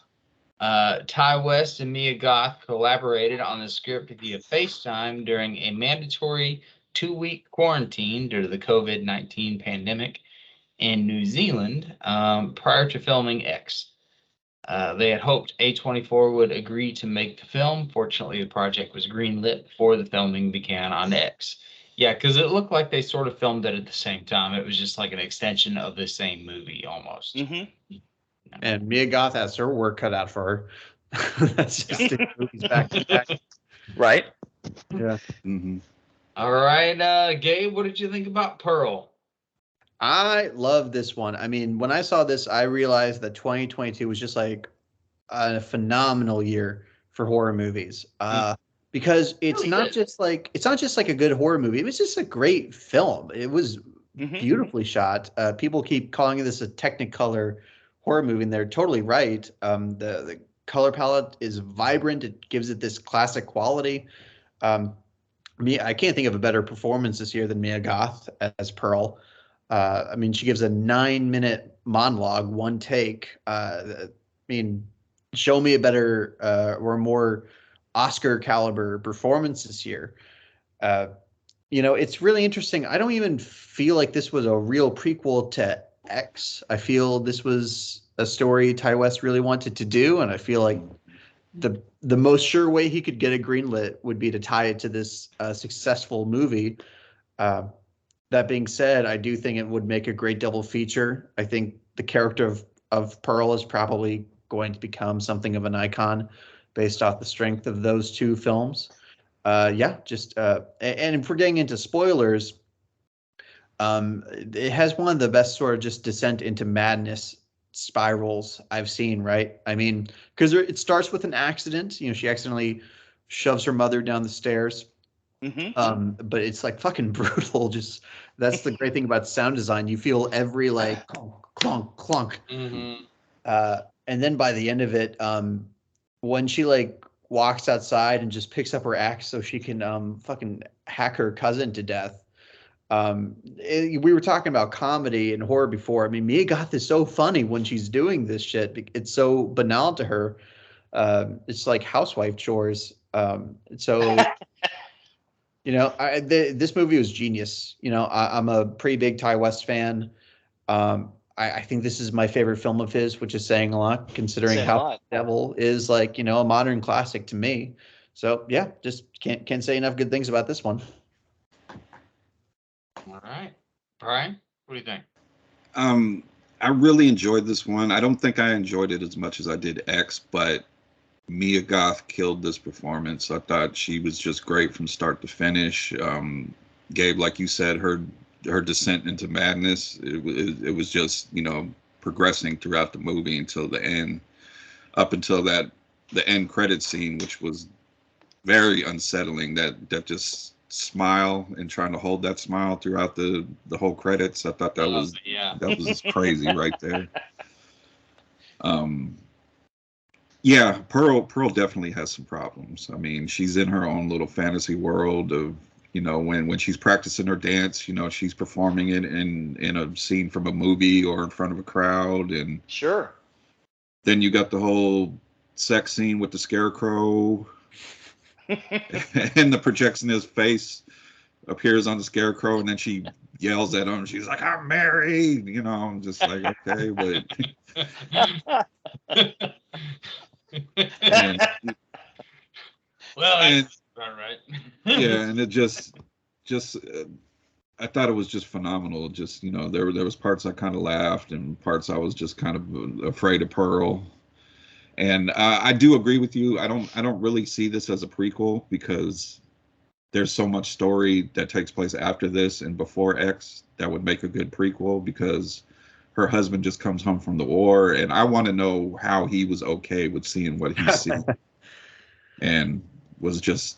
Ty West and Mia Goth collaborated on the script via FaceTime during a mandatory 2-week quarantine due to the COVID-19 pandemic in New Zealand prior to filming X. They had hoped A24 would agree to make the film. Fortunately, the project was greenlit before the filming began on X. Yeah, because it looked like they sort of filmed it at the same time. It was just like an extension of the same movie almost.
Mm-hmm.
And Mia Goth has her work cut out for her. That's just the movies back to back.
Right.
Yeah.
Mm-hmm.
All right, Gabe, what did you think about Pearl?
I love this one. I mean, when I saw this, I realized that 2022 was just like a phenomenal year for horror movies. Because it's not just like a good horror movie. It was just a great film. It was beautifully shot. People keep calling this a Technicolor horror movie, and they're totally right. The color palette is vibrant. It gives it this classic quality. I can't think of a better performance this year than Mia Goth as Pearl. I mean, she gives a 9-minute monologue, one take. I mean, show me a better or more Oscar caliber performance this year. It's really interesting. I don't even feel like this was a real prequel to X. I feel this was a story Ty West really wanted to do, and I feel like the most sure way he could get it greenlit would be to tie it to this successful movie. That being said, I do think it would make a great double feature. I think the character of Pearl is probably going to become something of an icon based off the strength of those 2 films. And if we're getting into spoilers, it has one of the best sort of just descent into madness spirals I've seen, right? I mean, because it starts with an accident. She accidentally shoves her mother down the stairs. But it's like fucking brutal. Just that's the great thing about sound design. You feel every like clunk, clunk, clunk. And then by the end of it, when she like walks outside and just picks up her axe so she can fucking hack her cousin to death. We were talking about comedy and horror before. I mean, Mia Goth is so funny when she's doing this shit. It's so banal to her. It's like housewife chores. So you know, this movie was genius. You know, I'm a pretty big Ty West fan. I think this is my favorite film of his, which is saying a lot, considering how Devil is like, you know, a modern classic to me. So yeah, just can't say enough good things about this one.
All right, Brian, what do you think?
I really enjoyed this one. I don't think I enjoyed it as much as I did X, but Mia Goth killed this performance. I thought she was just great from start to finish. Gabe, like you said, her descent into madness, it was just, you know, progressing throughout the movie until the end, up until the end credit scene, which was very unsettling. That just smile and trying to hold that smile throughout the whole credits. I thought that was just crazy right there. Yeah, Pearl definitely has some problems. I mean, she's in her own little fantasy world of, you know, when she's practicing her dance, you know, she's performing it in a scene from a movie or in front of a crowd. And
sure.
Then you got the whole sex scene with the scarecrow. And the projectionist face appears on the scarecrow, and then she yells at him. She's like, "I'm married," you know. I'm just like, okay, but
well, all right.
Yeah, and it just I thought it was just phenomenal. Just, you know, there was parts I kind of laughed and parts I was just kind of afraid of Pearl. And I do agree with you. I don't really see this as a prequel because there's so much story that takes place after this and before X that would make a good prequel, because her husband just comes home from the war, and I want to know how he was okay with seeing what he's seen and was just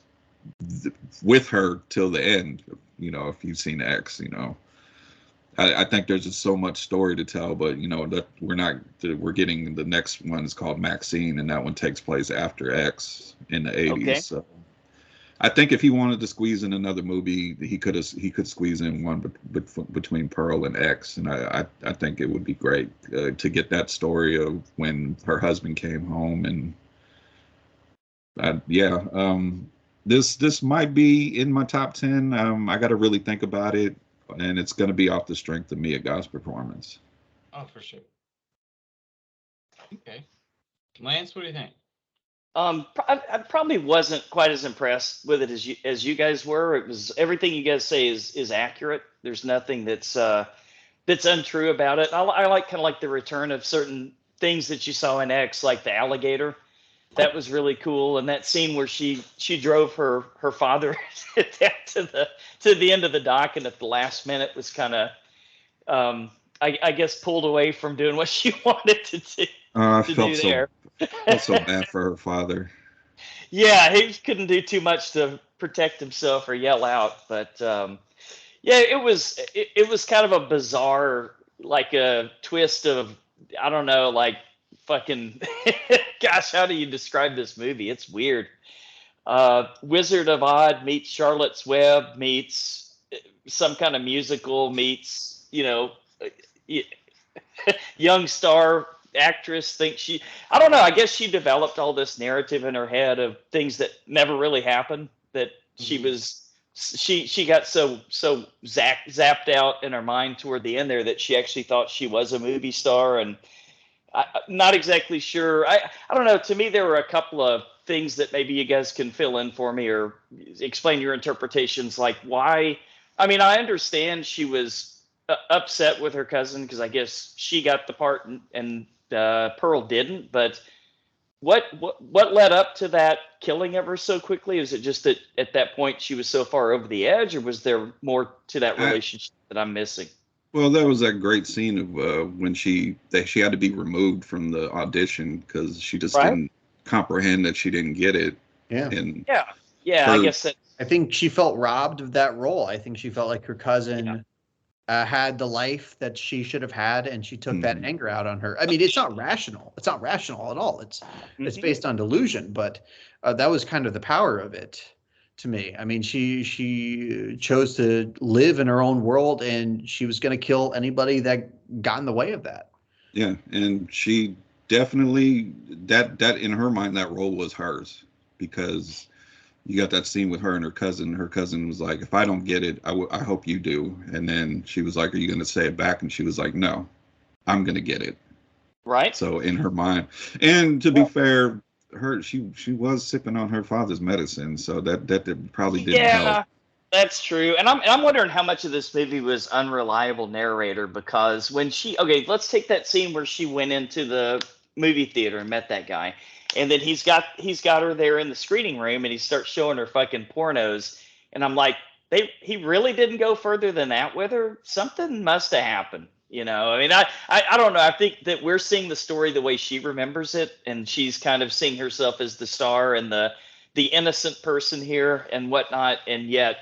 with her till the end. You know, if you've seen X, you know, I think there's just so much story to tell, but you know that we're getting the next one is called Maxine, and that one takes place after X in the 80s. Okay. So I think if he wanted to squeeze in another movie, he could squeeze in one between Pearl and X, and I think it would be great to get that story of when her husband came home. And this might be in my top 10. I got to really think about it. And it's going to be off the strength of Mia Goth's performance.
Oh, for sure. Okay. Lance, what do you think?
I probably wasn't quite as impressed with it as you guys were. It was everything you guys say is accurate. There's nothing that's untrue about it. I like kind of like the return of certain things that you saw in X, like the alligator. That was really cool, and that scene where she drove her father down to the end of the dock, and at the last minute was kind of, I guess, pulled away from doing what she wanted to do.
I felt so bad for her father.
Yeah, he couldn't do too much to protect himself or yell out, but yeah, it was kind of a bizarre, like a twist of, I don't know, like fucking gosh, how do you describe this movie? It's weird. Wizard of Oz meets Charlotte's Web meets some kind of musical meets, you know, young star actress thinks I don't know, I guess she developed all this narrative in her head of things that never really happened, that she got so zapped out in her mind toward the end there that she actually thought she was a movie star. And I'm not exactly sure. I don't know. To me, there were a couple of things that maybe you guys can fill in for me or explain your interpretations. Like why? I mean, I understand she was upset with her cousin because I guess she got the part and Pearl didn't. But what led up to that killing of her so quickly? Is it just that at that point she was so far over the edge, or was there more to that relationship that I'm missing?
Well, that was that great scene of when she had to be removed from the audition because she just didn't comprehend that she didn't get it.
Yeah.
And
I guess
I think she felt robbed of that role. I think she felt like her cousin had the life that she should have had, and she took that anger out on her. I mean, it's not rational. It's not rational at all. It's based on delusion, but that was kind of the power of it to me. I mean, she chose to live in her own world, and she was going to kill anybody that got in the way of that.
Yeah, and she definitely that in her mind that role was hers, because you got that scene with her and her cousin. Her cousin was like, if I don't get it, I hope you do. And then she was like, are you going to say it back? And she was like, no, I'm going to get it.
Right.
So in her mind, and to be fair, she was sipping on her father's medicine. So that probably didn't help.
That's true. And I'm wondering how much of this movie was unreliable narrator, because when let's take that scene where she went into the movie theater and met that guy. And then he's got her there in the screening room, and he starts showing her fucking pornos. And I'm like, he really didn't go further than that with her. Something must have happened, you know. I mean, I don't know. I think that we're seeing the story the way she remembers it, and she's kind of seeing herself as the star and the innocent person here and whatnot. And yet,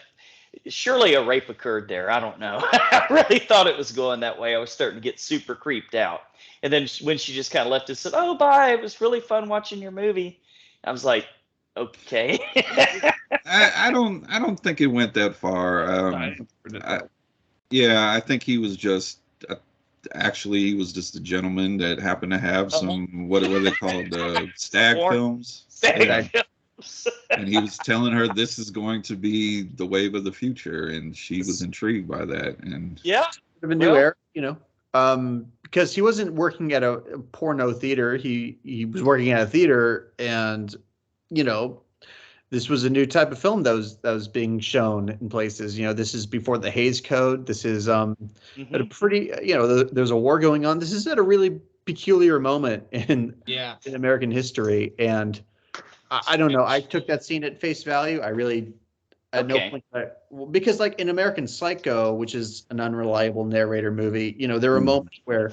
surely a rape occurred there. I don't know. I really thought it was going that way. I was starting to get super creeped out. And then when she just kind of left and said, "Oh, bye. It was really fun watching your movie," I was like, "Okay."
I don't think it went that far. I think he was just actually he was just a gentleman that happened to have some what are they called stag films.
Stag films.
And he was telling her this is going to be the wave of the future, and she was intrigued by that. And
a new era, you know. Because he wasn't working at a porno theater. He was working at a theater, and, you know, this was a new type of film that was being shown in places. You know, this is before the Hays Code. This is at a pretty, you know, there's a war going on. This is at a really peculiar moment in American history. And I don't know. I took that scene at face value. I really at no point because like in American Psycho, which is an unreliable narrator movie, you know, there are moments where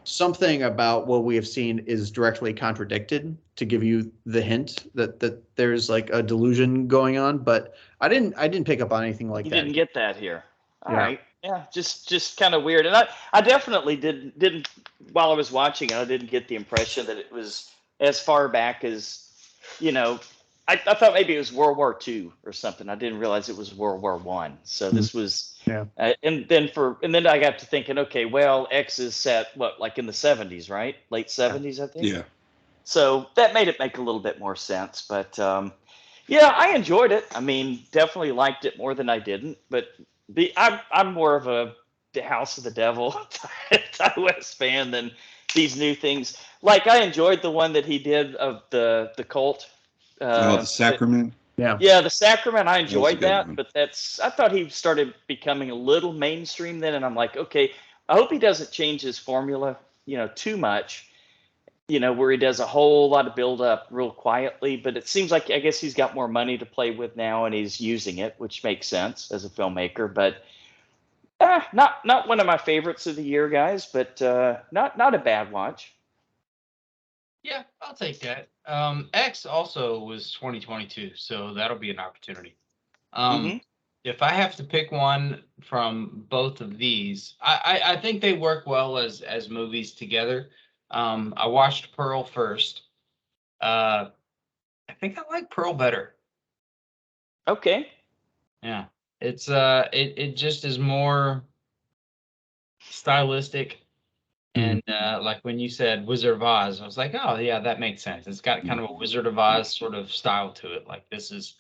something about what we have seen is directly contradicted to give you the hint that there's like a delusion going on. But I didn't pick up on anything like that.
You didn't get that here. All right. Yeah, just kind of weird. And I definitely didn't while I was watching it, I didn't get the impression that it was as far back as, you know, I thought maybe it was World War II or something. I didn't realize it was World War I. So this was, and then I got to thinking, okay, well, X is set like in the 70s, right? Late 70s, I think. Yeah. So that made it make a little bit more sense. But I enjoyed it. I mean, definitely liked it more than I didn't. But I'm more of a the House of the Devil Ty West fan than these new things. Like I enjoyed the one that he did of the cult.
The Sacrament.
The Sacrament. I enjoyed that, but I thought he started becoming a little mainstream then, and I'm like, okay, I hope he doesn't change his formula, you know, too much, you know, where he does a whole lot of build up real quietly. But it seems like I guess he's got more money to play with now, and he's using it, which makes sense as a filmmaker. But not one of my favorites of the year, guys, but not a bad watch.
Yeah, I'll take that. X also was 2022, so that'll be an opportunity. If I have to pick one from both of these, I think they work well as movies together. I watched Pearl first. I think I like Pearl better.
Okay.
Yeah, it's it just is more stylistic. And like when you said Wizard of Oz, I was like, oh, yeah, that makes sense. It's got kind of a Wizard of Oz sort of style to it. Like, this is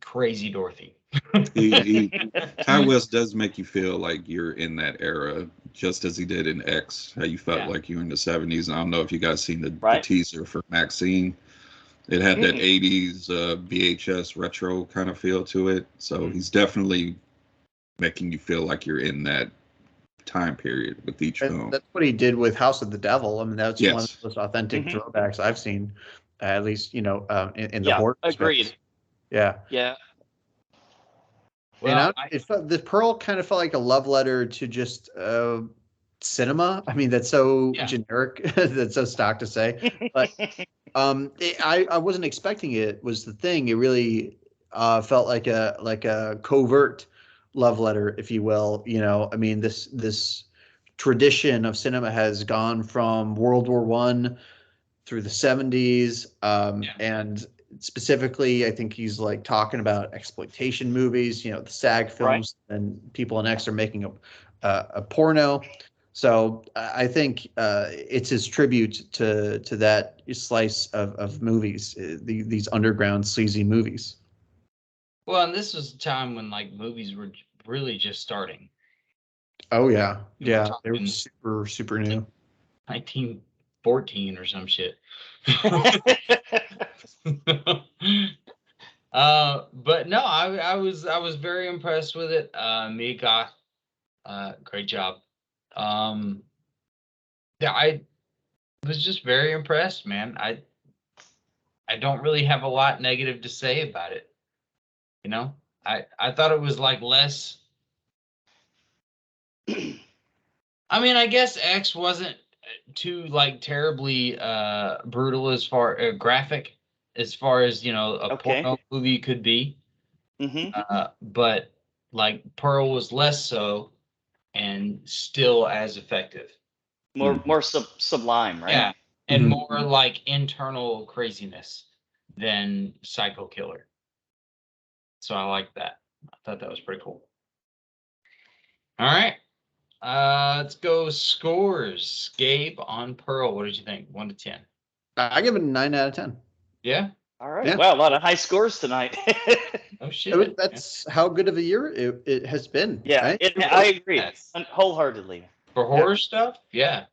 crazy Dorothy.
Ty West does make you feel like you're in that era, just as he did in X, how you felt like you were in the 70s. And I don't know if you guys seen the teaser for Maxine. It had that 80s VHS retro kind of feel to it. So he's definitely making you feel like you're in that time period with each film.
That's what he did with House of the Devil. I mean, that's one of the most authentic throwbacks I've seen, at least, you know, in the horror
agreed
space. Yeah. Well, and the Pearl kind of felt like a love letter to just cinema. I mean, that's so generic. That's so stock to say. But I wasn't expecting it, was the thing. It really, felt like a covert love letter, if you will. You know, I mean, this tradition of cinema has gone from World War One through the 70s, and specifically, I think he's like talking about exploitation movies. You know, the SAG films, and people in X are making a porno. So I think it's his tribute to that slice of movies, these underground sleazy movies.
Well, and this was a time when like movies were really just starting.
Oh yeah, yeah, they were super new.
1914 or some shit. But no, I was very impressed with it. Mia Goth, great job. Yeah, I was just very impressed, man. I don't really have a lot negative to say about it. You know, I thought it was like less. I mean, I guess X wasn't too like terribly brutal as far graphic as far as, you know, a porno movie could be. But like Pearl was less so and still as effective.
More sublime, right?
Yeah, and more like internal craziness than Psycho Killer. So I like that. I thought that was pretty cool. All right. Let's go scores. Gabe on Pearl. What did you think? 1 to 10.
I give it a 9 out of 10.
Yeah.
All right. Yeah. Wow, a lot of high scores tonight.
Oh shit.
That's how good of a year it has been.
Yeah,
right?
I agree wholeheartedly.
For horror stuff? Yeah.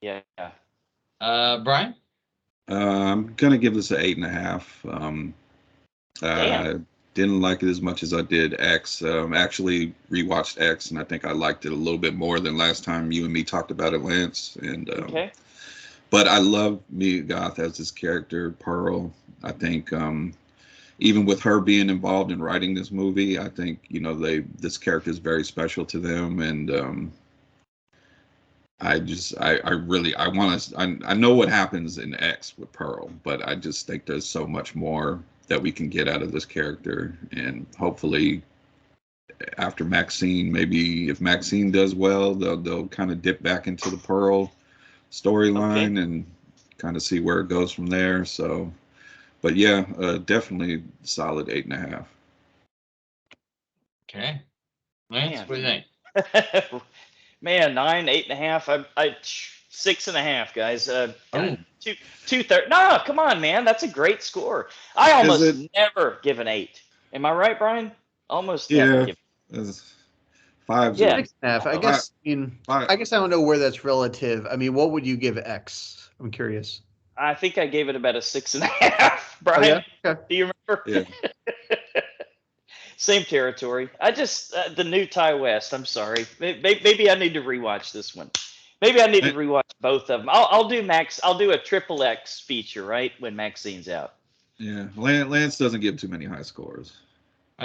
Yeah.
Brian?
I'm gonna give this an 8.5. I didn't like it as much as I did X. Actually rewatched X, and I think I liked it a little bit more than last time you and me talked about it, Lance. And but I love Mia Goth as this character, Pearl. I think even with her being involved in writing this movie, I think, you know, this character is very special to them, and I know what happens in X with Pearl, but I just think there's so much more that we can get out of this character, and hopefully after Maxine, maybe if Maxine does well, they'll kind of dip back into the Pearl storyline and kind of see where it goes from there. So, but yeah, definitely solid 8.5.
Okay, Lance, what do you think?
Man, 9, 8.5. I 6.5, guys. 2/3. No, come on, man. That's a great score. I almost never give an 8. Am I right, Brian? Almost never give.
5.
6.5. I guess. I guess I don't know where that's relative. I mean, what would you give X? I'm curious.
I think I gave it about a 6.5. Brian,
oh, yeah? Okay.
Do you remember?
Yeah.
Same territory. I just the new Ty West. I'm sorry. Maybe I need to rewatch this one. Maybe I need to rewatch both of them. I'll do I'll do a triple X feature right when Maxine's out.
Yeah, Lance doesn't give too many high scores.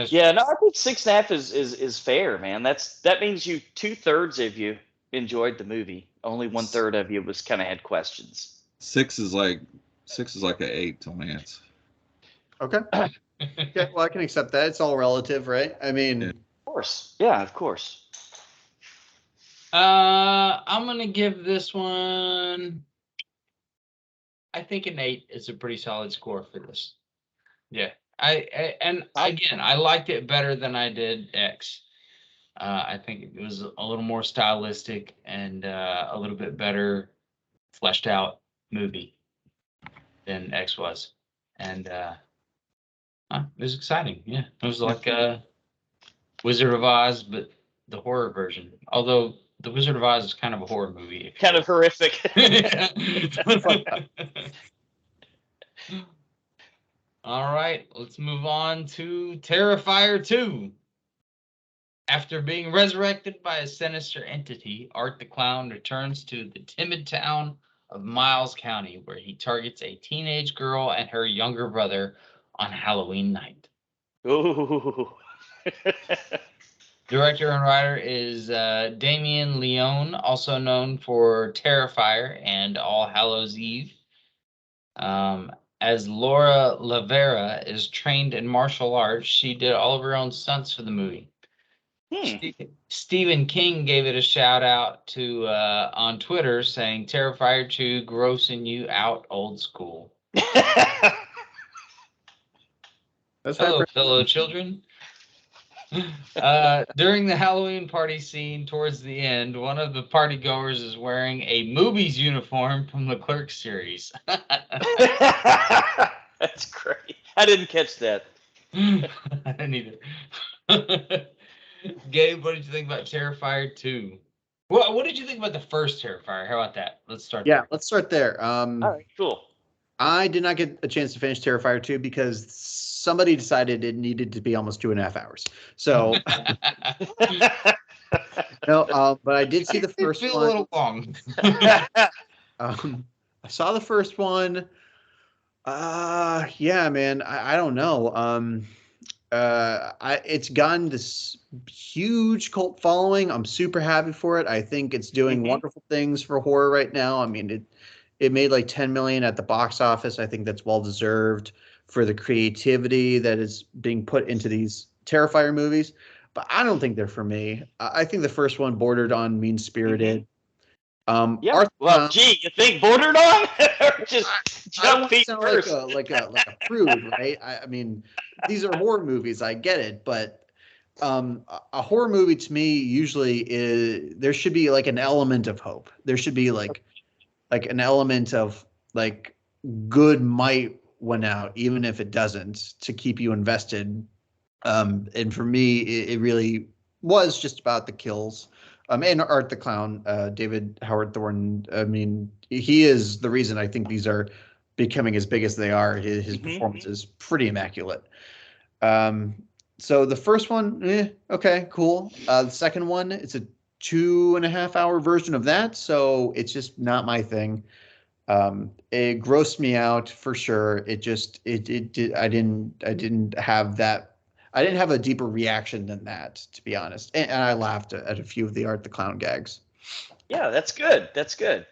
Yeah, no, I think 6.5 is fair, man. That means 2/3 of you enjoyed the movie. Only 1/3 of you was kind of had questions.
6 is like an 8 to Lance.
Okay. Okay, well, I can accept that. It's all relative, right? I mean,
of course. Yeah, of course.
I'm gonna give this one. I think an 8 is a pretty solid score for this. Yeah, I liked it better than I did X. I think it was a little more stylistic and a little bit better fleshed out movie than X was, and it was exciting. Yeah, it was like Wizard of Oz, but the horror version. Although the Wizard of Oz is kind of a horror movie.
Kind of horrific.
All right, let's move on to Terrifier 2. After being resurrected by a sinister entity, Art the Clown returns to the timid town of Miles County, where he targets a teenage girl and her younger brother on Halloween night.
Ooh.
Director and writer is Damien Leone, also known for Terrifier and All Hallows Eve. as Laura Lavera is trained in martial arts. She did all of her own stunts for the movie. Stephen King gave it a shout out to on Twitter saying Terrifier 2 grossing you out old school.
That's
Hello,
right,
fellow children. During the Halloween party scene towards the end, one of the party goers is wearing a Movies uniform from the Clerks series.
That's great. I didn't catch that.
I didn't either. Gabe, what did you think about Terrifier 2? What did you think about the first Terrifier? How about that? Let's start there.
let's start there.
All right, cool.
I did not get a chance to finish Terrifier 2 because somebody decided it needed to be almost 2.5 hours. So, no, but I did see the first one.
A little long.
I saw the first one. Yeah, man, I don't know. It's gotten this huge cult following. I'm super happy for it. I think it's doing wonderful things for horror right now. I mean, it made like 10 million at the box office. I think that's well deserved for the creativity that is being put into these Terrifier movies. But I don't think they're for me. I think the first one bordered on mean-spirited.
Yeah. Well, gee, you think bordered on? Or just jump feet
sound
first.
like a prude, right? I mean, these are horror movies. I get it, but a horror movie to me usually there should be like an element of hope. There should be like an element of like good might win out, even if it doesn't, to keep you invested. And for me, it really was just about the kills. And Art the Clown, David Howard Thornton. I mean, he is the reason I think these are becoming as big as they are. His performance is pretty immaculate. So the first one, okay, cool. The second one, it's a 2.5 hour version of that, so it's just not my thing. It grossed me out for sure. I didn't have that. I didn't have a deeper reaction than that, to be honest. And I laughed at a few of the Art the Clown gags.
Yeah, that's good. That's good.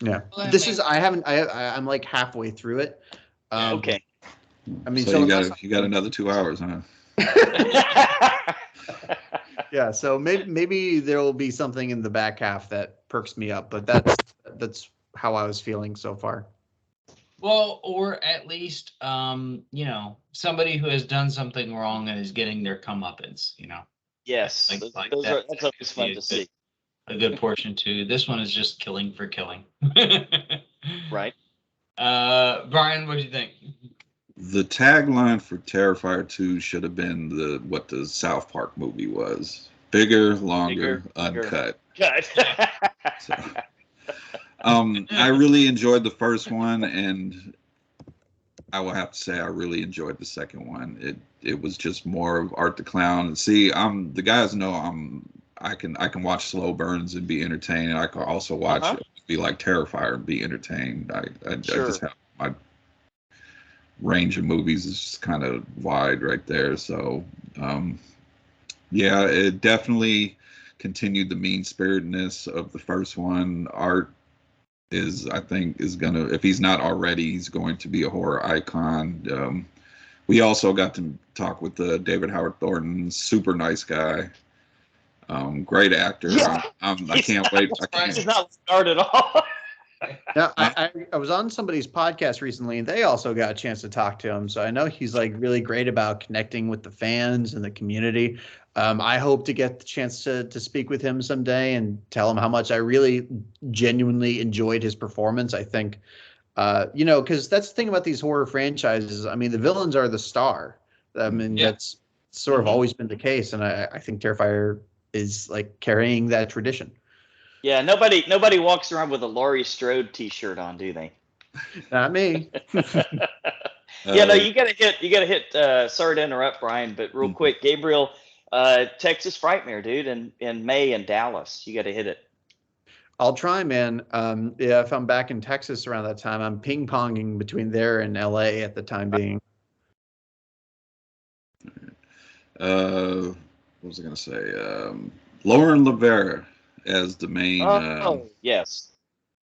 Yeah, I'm like halfway through it.
Okay.
I mean,
so you got another 2 hours, huh?
Yeah, so maybe there will be something in the back half that perks me up, but that's how I was feeling so far.
Well, or at least, somebody who has done something wrong and is getting their comeuppance,
Yes, that's always fun to see.
A good portion too. This one is just killing for killing.
Right.
Brian, what do you think?
The tagline for Terrifier 2 should have been what the South Park movie was: bigger, longer, uncut.
Good.
So, I really enjoyed the first one, and I will have to say I really enjoyed the second one. It was just more of Art the Clown. And see, the guys know I can watch slow burns and be entertained. I can also watch it be like Terrifier and be entertained. I just have my range of movies is just kind of wide right there. So yeah, it definitely continued the mean-spiritedness of the first one. Art I think is gonna, if he's not already, he's going to be a horror icon. We also got to talk with David Howard Thornton, super nice guy, great actor.
Yeah,
I can't wait.
He's not scarred at all.
Now, I was on somebody's podcast recently, and they also got a chance to talk to him. So I know he's like really great about connecting with the fans and the community. I hope to get the chance to speak with him someday and tell him how much I really genuinely enjoyed his performance. I think, because that's the thing about these horror franchises. I mean, the villains are the star. I mean, that's sort of always been the case. And I think Terrifier is like carrying that tradition.
Yeah, nobody walks around with a Laurie Strode T-shirt on, do they?
Not me.
Yeah, no, you gotta hit. Sorry to interrupt, Brian, but real quick, Gabriel, Texas Frightmare, dude, in May in Dallas, you gotta hit it.
I'll try, man. Yeah, if I'm back in Texas around that time, I'm ping-ponging between there and LA at the time being.
What was I gonna say? Lauren Lavera as the main
yes,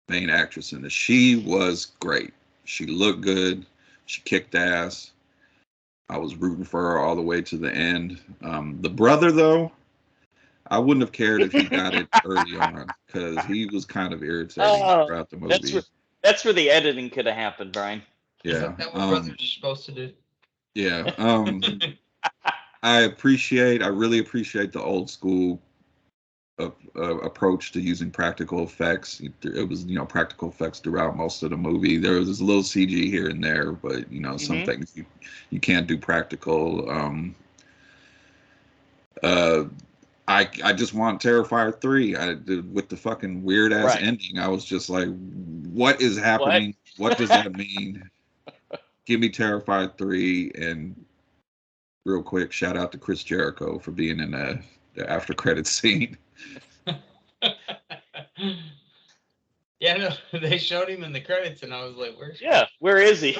main actress in this. She was great. She looked good. She kicked ass. I was rooting for her all the way to the end. The brother, though, I wouldn't have cared if he got it early on because he was kind of irritating throughout the movie.
That's where the editing could have happened, Brian.
Yeah.
Is that what brothers are supposed to do?
Yeah. I really appreciate the old school approach to using practical effects. It was, practical effects throughout most of the movie. There was a little CG here and there, but some things you can't do practical. I just want Terrifier 3. With the fucking weird ass ending, I was just like, what is happening? What does that mean? Give me Terrifier 3. And real quick, shout out to Chris Jericho for being in the after credits scene.
Yeah, no, they showed him in the credits, and I was like,
where is he?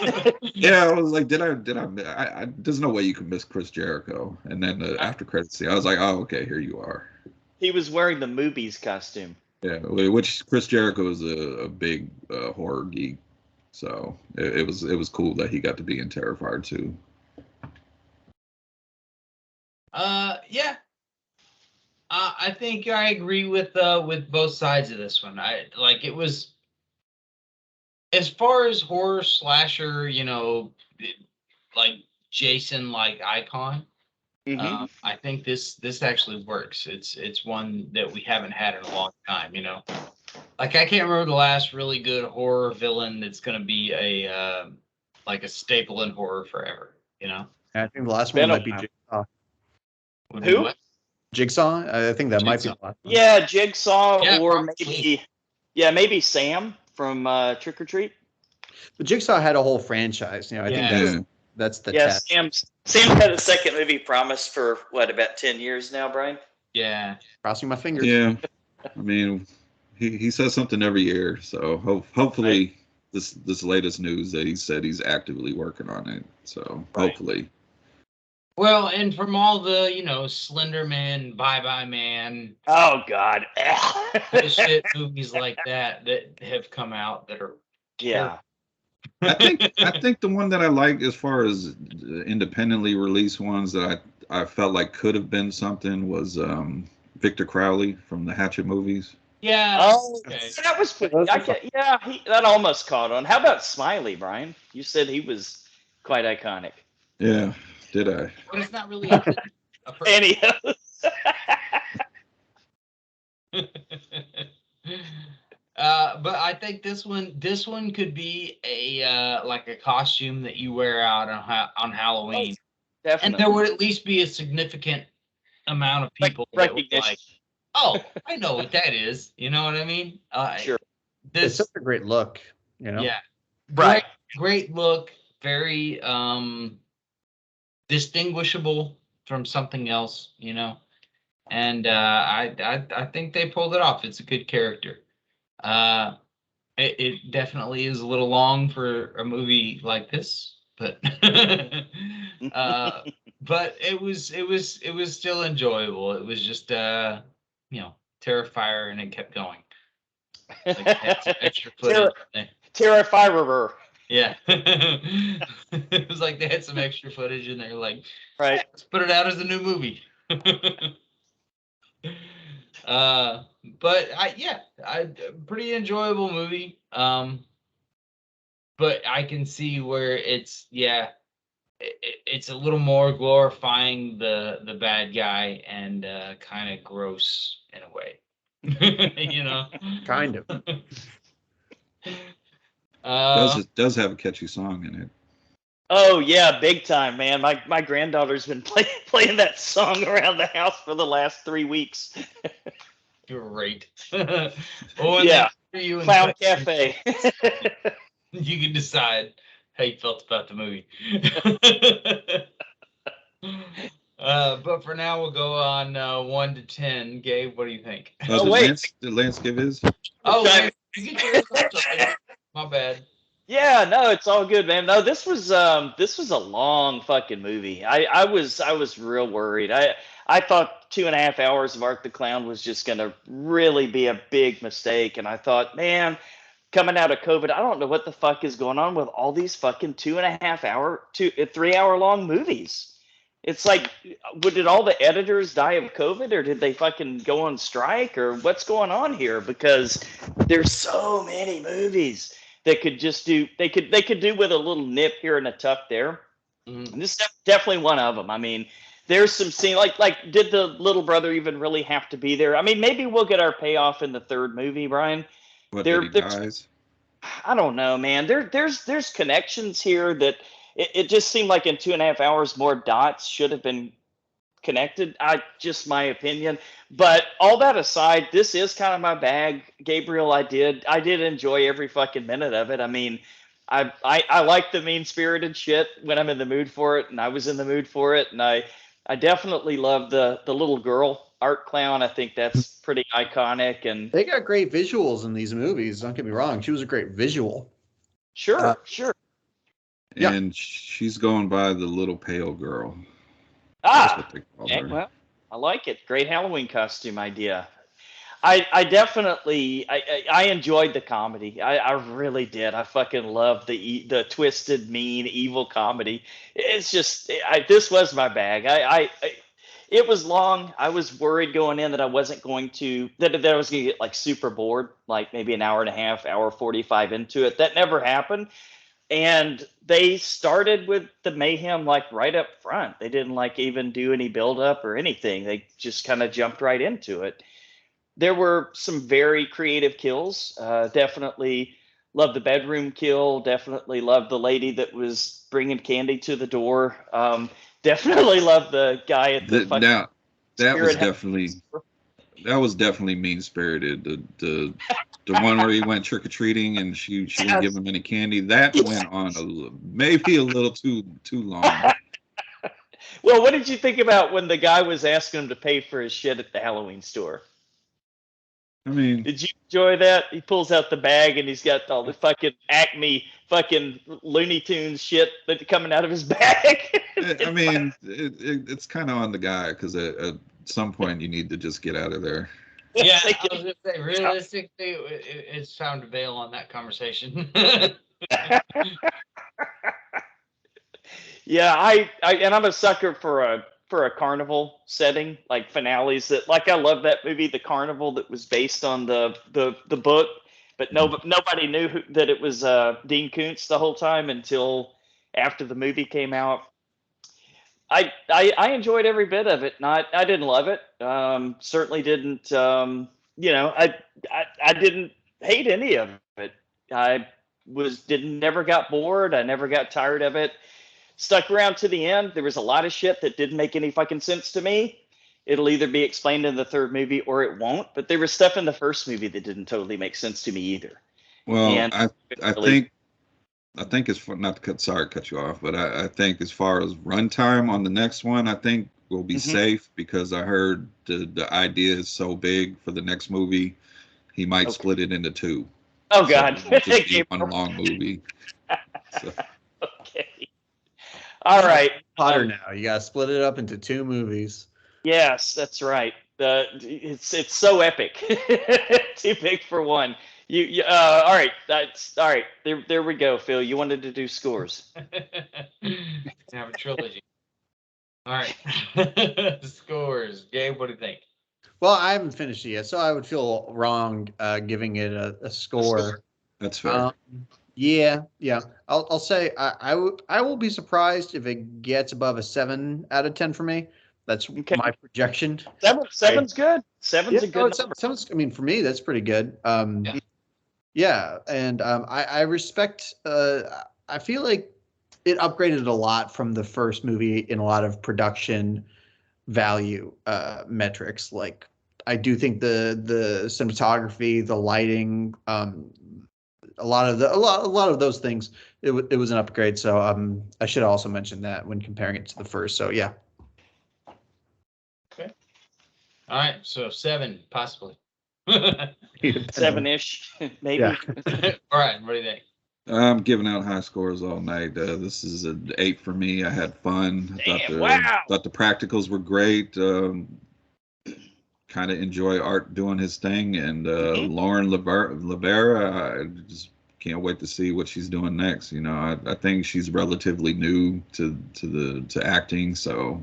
Yeah, I was like, there's no way you can miss Chris Jericho. And then the after credits scene, I was like, oh, okay, here you are.
He was wearing the Movies costume.
Yeah, which Chris Jericho is a big horror geek, so it was cool that he got to be in Terrifier 2.
Yeah. I think I agree with both sides of this one. It was, as far as horror slasher, like Jason like icon. I think this actually works. It's one that we haven't had in a long time. Like I can't remember the last really good horror villain that's going to be a staple in horror forever.
I think the last one might be Jigsaw.
Who?
What?
Jigsaw? I think that might be the last one.
Yeah, Jigsaw, or
probably.
maybe Sam from Trick or Treat.
But Jigsaw had a whole franchise. I think that's the test.
Sam had a second movie promised for about 10 years now, Brian?
Yeah.
Crossing my fingers.
Yeah. I mean, he says something every year, so hopefully this latest news that he said he's actively working on it. So hopefully.
Well, and from all the, Slender Man, Bye Bye Man.
Oh, God.
Bullshit movies like that have come out that are
terrible.
I think the one that I like as far as independently released ones that I felt like could have been something was Victor Crowley from the Hatchet movies.
Yeah.
Oh,
okay.
That was pretty. That almost caught on. How about Smiley, Brian? You said he was quite iconic.
Yeah, did I?
But it's not really a
Anyhow.
But I think this one could be a costume that you wear out on Halloween.
Oh, definitely.
And there would at least be a significant amount of people that would like, oh, I know what that is. You know what I mean?
Sure.
It's such a great look,
Yeah.
Right.
Great look. Very distinguishable from something else, And I think they pulled it off. It's a good character. It definitely is a little long for a movie like this, but but it was still enjoyable. It was just Terrifier, and it kept going. Like it had some extra footage.
Terrifier.
Yeah. It was like they had some extra footage and they're like,
right,
let's put it out as a new movie. But I pretty enjoyable movie. But I can see where it's a little more glorifying the bad guy and kind of gross in a way.
Kind of.
Does have a catchy song in it.
Oh yeah, big time, man. My granddaughter's been playing that song around the house for the last 3 weeks.
Great.
Clown Cafe.
You can decide how you felt about the movie. But for now, we'll go on 1 to 10. Gabe, what do you think?
Did Lance give his?
Oh, you get yours up. My bad.
Yeah, no, it's all good, man. No, this was a long fucking movie. I was real worried. I thought 2.5 hours of Art the Clown was just gonna really be a big mistake, and I thought, man, coming out of COVID, I don't know what the fuck is going on with all these fucking 3 hour long movies. It's like, did all the editors die of COVID, or did they fucking go on strike, or what's going on here? Because there's so many movies that could just do, they could do with a little nip here and a tuck there. And this is definitely one of them. I mean, there's some scene like did the little brother even really have to be there? I mean, maybe we'll get our payoff in the third movie, Brian.
What, that he dies?
I don't know, man. There's connections here that it just seemed like in 2.5 hours more dots should have been connected. Just my opinion. But all that aside, this is kind of my bag, Gabriel. I did enjoy every fucking minute of it. I mean, I like the mean spirited shit when I'm in the mood for it, and I was in the mood for it, and I definitely love the little girl art clown. I think that's pretty iconic, and
they got great visuals in these movies. Don't get me wrong; she was a great visual.
Sure.
And she's going by the little pale girl.
Okay, well, I like it. Great Halloween costume idea. I definitely enjoyed the comedy. I really did. I fucking loved the twisted, mean, evil comedy. It's just this was my bag. It was long. I was worried going in that I wasn't going to that I was going to get like super bored, like maybe an hour and a half, hour 45 into it. That never happened. And they started with the mayhem like right up front. They didn't like even do any build up or anything. They just kind of jumped right into it. There were some very creative kills. Definitely loved the bedroom kill. Definitely loved the lady that was bringing candy to the door. Definitely loved the guy at the fucking
that was definitely mean spirited. The one where he went trick or treating and she didn't give him any candy. That went on maybe a little too long.
Well, what did you think about when the guy was asking him to pay for his shit at the Halloween store?
I mean,
did you enjoy that? He pulls out the bag and he's got all the fucking Acme fucking Looney Tunes shit that coming out of his bag.
I mean, it's kind of on the guy because at some point you need to just get out of there.
Yeah, I was gonna say realistically, it's time to bail on that conversation.
Yeah, I'm a sucker for a carnival setting, like finales that, like, I love that movie, The Carnival, that was based on the book, but nobody knew that it was Dean Koontz the whole time until after the movie came out. I enjoyed every bit of it. I didn't love it. Certainly didn't. I didn't hate any of it. I never got bored. I never got tired of it. Stuck around to the end. There was a lot of shit that didn't make any fucking sense to me. It'll either be explained in the third movie or it won't. But there was stuff in the first movie that didn't totally make sense to me either.
Well, and I think it's not to cut you off, but I think as far as runtime on the next one, I think we'll be safe because I heard the idea is so big for the next movie, he might split it into two.
Oh God!
So just be one long movie. So.
Okay. All right.
Potter now. You gotta split it up into two movies.
Yes, that's right. It's so epic. Too big for one. All right. That's all right. There we go, Phil. You wanted to do scores.
Have a trilogy. All right. Scores. Gabe, what do you think?
Well, I haven't finished it yet, so I would feel wrong giving it a score.
That's fair.
Yeah. I'll say I will be surprised if it gets above a 7 out of 10 for me. That's my projection.
Seven's good. Seven's a good number.
Seven's, I mean, for me, that's pretty good. Yeah, and I respect. I feel like it upgraded a lot from the first movie in a lot of production value metrics. Like, I do think the cinematography, the lighting, a lot of those things, it was an upgrade. So I should also mention that when comparing it to the first. So yeah.
Okay. All right. So 7 possibly.
7-ish, maybe.
Yeah.
All right. What do you think?
I'm giving out high scores all night. This is an 8 for me. I had fun.
Damn, wow.
Thought the practicals were great. kind of enjoy Art doing his thing, and Lauren Libera, I just can't wait to see what she's doing next. You know, I think she's relatively new to acting, so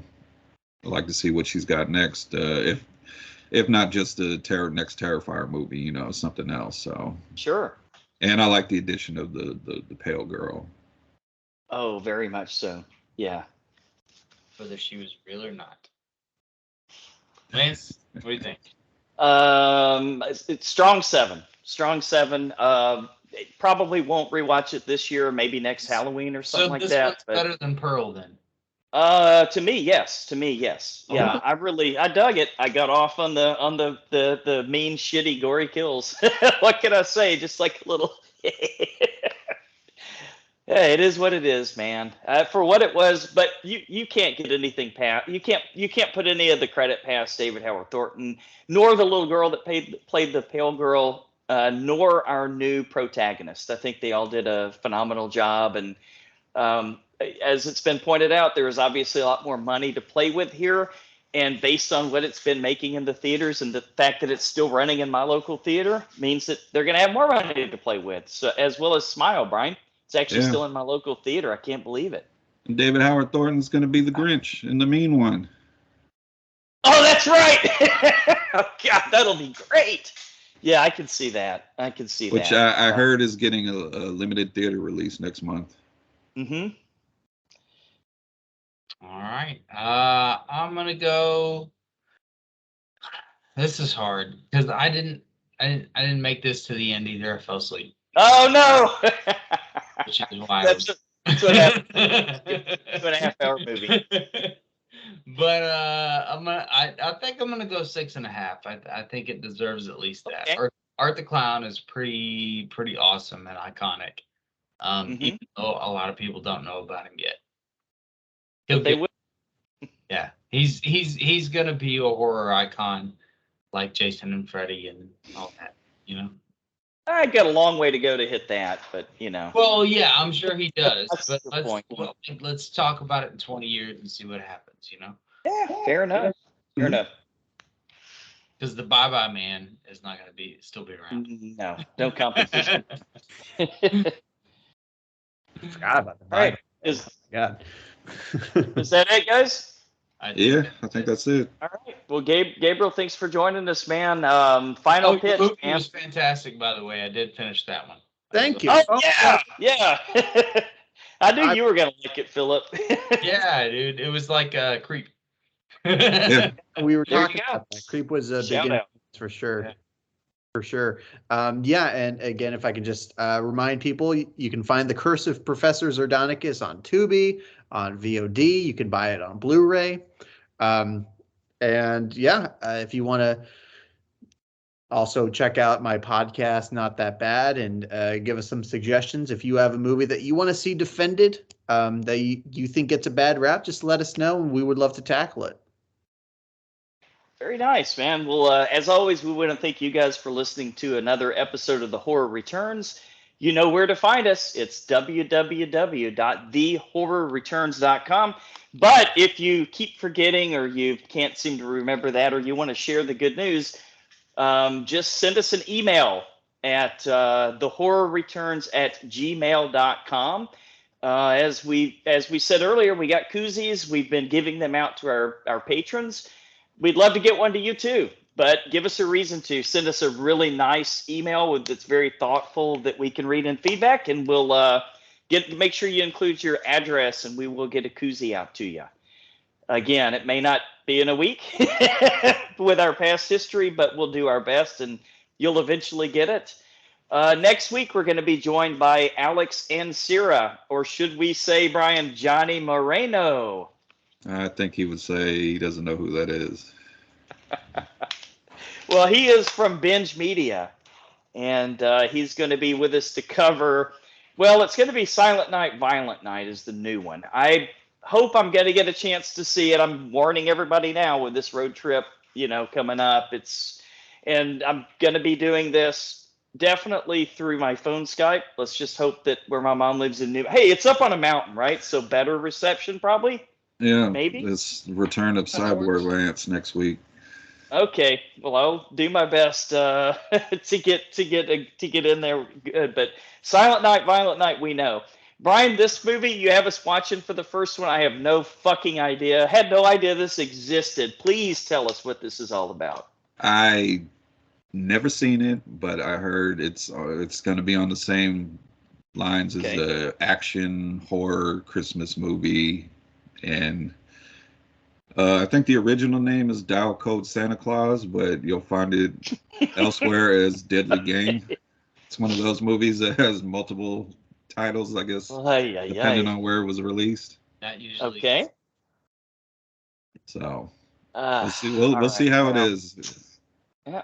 I'd like to see what she's got next. If not just the next Terrifier movie, you know, something else. So
sure.
And I like the addition of the pale girl.
Oh, very much so. Yeah.
Whether she was real or not. Lance, what do you think?
It's strong 7. Strong 7. Probably won't rewatch it this year, maybe next Halloween or something like that.
So this one's better than Pearl then?
To me, yes. Yeah, I dug it. I got off on the mean, shitty, gory kills. What can I say? Just like a little. Yeah, it is what it is, man. For what it was, but you can't get anything past. You can't put any of the credit past David Howard Thornton, nor the little girl that played the pale girl, nor our new protagonist. I think they all did a phenomenal job, and as it's been pointed out, there is obviously a lot more money to play with here, and based on what it's been making in the theaters and the fact that it's still running in my local theater means that they're going to have more money to play with. So as well as Smile, Brian. It's actually still in my local theater. I can't believe it.
And David Howard Thornton's going to be the Grinch in the mean one.
Oh, that's right. Oh, God, that'll be great. Yeah, I can see that.
Which I heard is getting a limited theater release next month.
Mm-hmm.
All right. I'm going to go. This is hard because I didn't make this to the end either. I fell asleep.
Oh, no.
Which is wild.
That's what happened. 2.5 hour movie.
But I think I'm gonna go 6.5. I think it deserves at least that.
Okay.
Art the Clown is pretty awesome and iconic. Even though a lot of people don't know about him yet.
They will.
Yeah, he's gonna be a horror icon like Jason and Freddy and all that, you know.
I got a long way to go to hit that, but you know.
Well, yeah, I'm sure he does.
That's
But let's talk about it in 20 years and see what happens, you know?
Yeah, fair enough. Fair enough.
Because the Bye Bye Man is not going to still be around.
No competition.
Forgot about the
Right. Is that it, guys?
I think that's it.
All right. Well, Gabriel, thanks for joining us, man. Final pitch.
The movie was fantastic, by the way. I did finish that one.
Thank you.
Oh, yeah. I knew you were going to like it, Philip.
Yeah,
dude. It was like Creep.
Yeah. We were
There you
talking
go.
about that. Creep was a big
Shout out.
influence for sure. Yeah. For sure. And again, if I can just remind people, you can find The Curse of Professor Zardonicus on Tubi, on VOD. You can buy it on Blu-ray. If you want to also check out my podcast, Not That Bad, and give us some suggestions. If you have a movie that you want to see defended, that you think gets a bad rap, just let us know, and we would love to tackle it.
Very nice, man. Well, as always, we want to thank you guys for listening to another episode of The Horror Returns. You know where to find us. It's www.thehorrorreturns.com. But if you keep forgetting or you can't seem to remember that or you want to share the good news, just send us an email at thehorrorreturns@gmail.com. As we said earlier, we got koozies. We've been giving them out to our patrons. We'd love to get one to you too, but give us a reason to send us a really nice email that's very thoughtful that we can read in feedback, and we'll make sure you include your address, and we will get a koozie out to you. Again, it may not be in a week with our past history, but we'll do our best, and you'll eventually get it. Next week, we're going to be joined by Alex Ancira, or should we say, Brian, Johnny Moreno.
I think he would say he doesn't know who that is.
Well, he is from Binge Media, and he's going to be with us to cover, it's going to be Silent Night, Violent Night is the new one. I hope I'm going to get a chance to see it. I'm warning everybody now with this road trip, coming up. And I'm going to be doing this definitely through my phone Skype. Let's just hope that where my mom lives hey, it's up on a mountain, right? So better reception probably.
Yeah,
maybe
this return of Cyborg Lance next week.
Okay, well, I'll do my best to get in there good. But Silent Night, Violent Night, we know. Brian, this movie you have us watching for the first one. I have no fucking idea. Had no idea this existed. Please tell us what this is all about.
I never seen it, but I heard it's going to be on the same lines as the action horror Christmas movie, and I think the original name is Dial Code Santa Claus, but you'll find it elsewhere as Deadly Game. It's one of those movies that has multiple titles, I guess, depending on where it was released.
Not usually.
Okay.
So we'll see. We'll see how it is.
Yeah.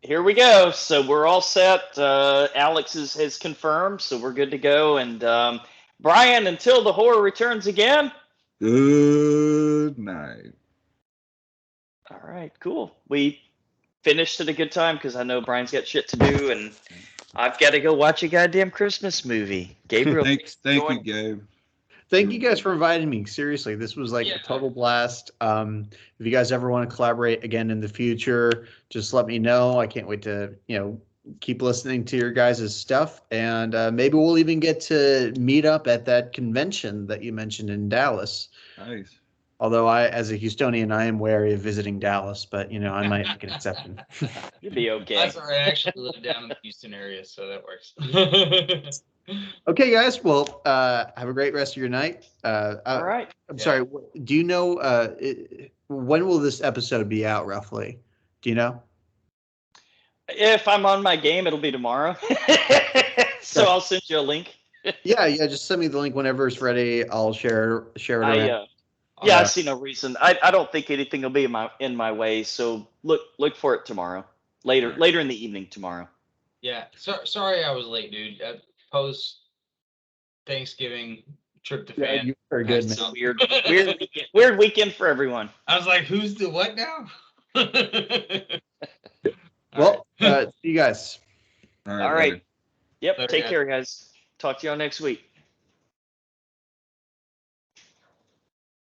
Here we go. So we're all set. Alex has confirmed, so we're good to go. And Brian, until the horror returns again.
Good night.
All right, cool. We finished at a good time because I know Brian's got shit to do, and I've got to go watch a goddamn Christmas movie. Gabriel,
thank you, Gabe.
Thank you guys for inviting me. Seriously, this was like a total blast. If you guys ever want to collaborate again in the future, just let me know. I can't wait to, keep listening to your guys' stuff. And maybe we'll even get to meet up at that convention that you mentioned in Dallas.
Nice.
Although as a Houstonian, I am wary of visiting Dallas, but, I might make an exception.
You'll be okay.
That's all right. I actually live down in the Houston area, so that works.
Okay, guys. Well, have a great rest of your night.
All right.
I'm sorry. Do you know when will this episode be out roughly? Do you know?
If I'm on my game, it'll be tomorrow. So I'll send you a link.
Yeah. Just send me the link whenever it's ready. I'll share it around.
I see no reason. I don't think anything will be in my way. So look for it tomorrow. Later in the evening tomorrow.
Yeah. Sorry I was late, dude. Post Thanksgiving tryptophan.
Yeah, you are good,
man. Weird weekend for everyone.
I was like, who's the what now?
Well, see you guys.
All right. Yep. Take care, guys. Talk to y'all next week.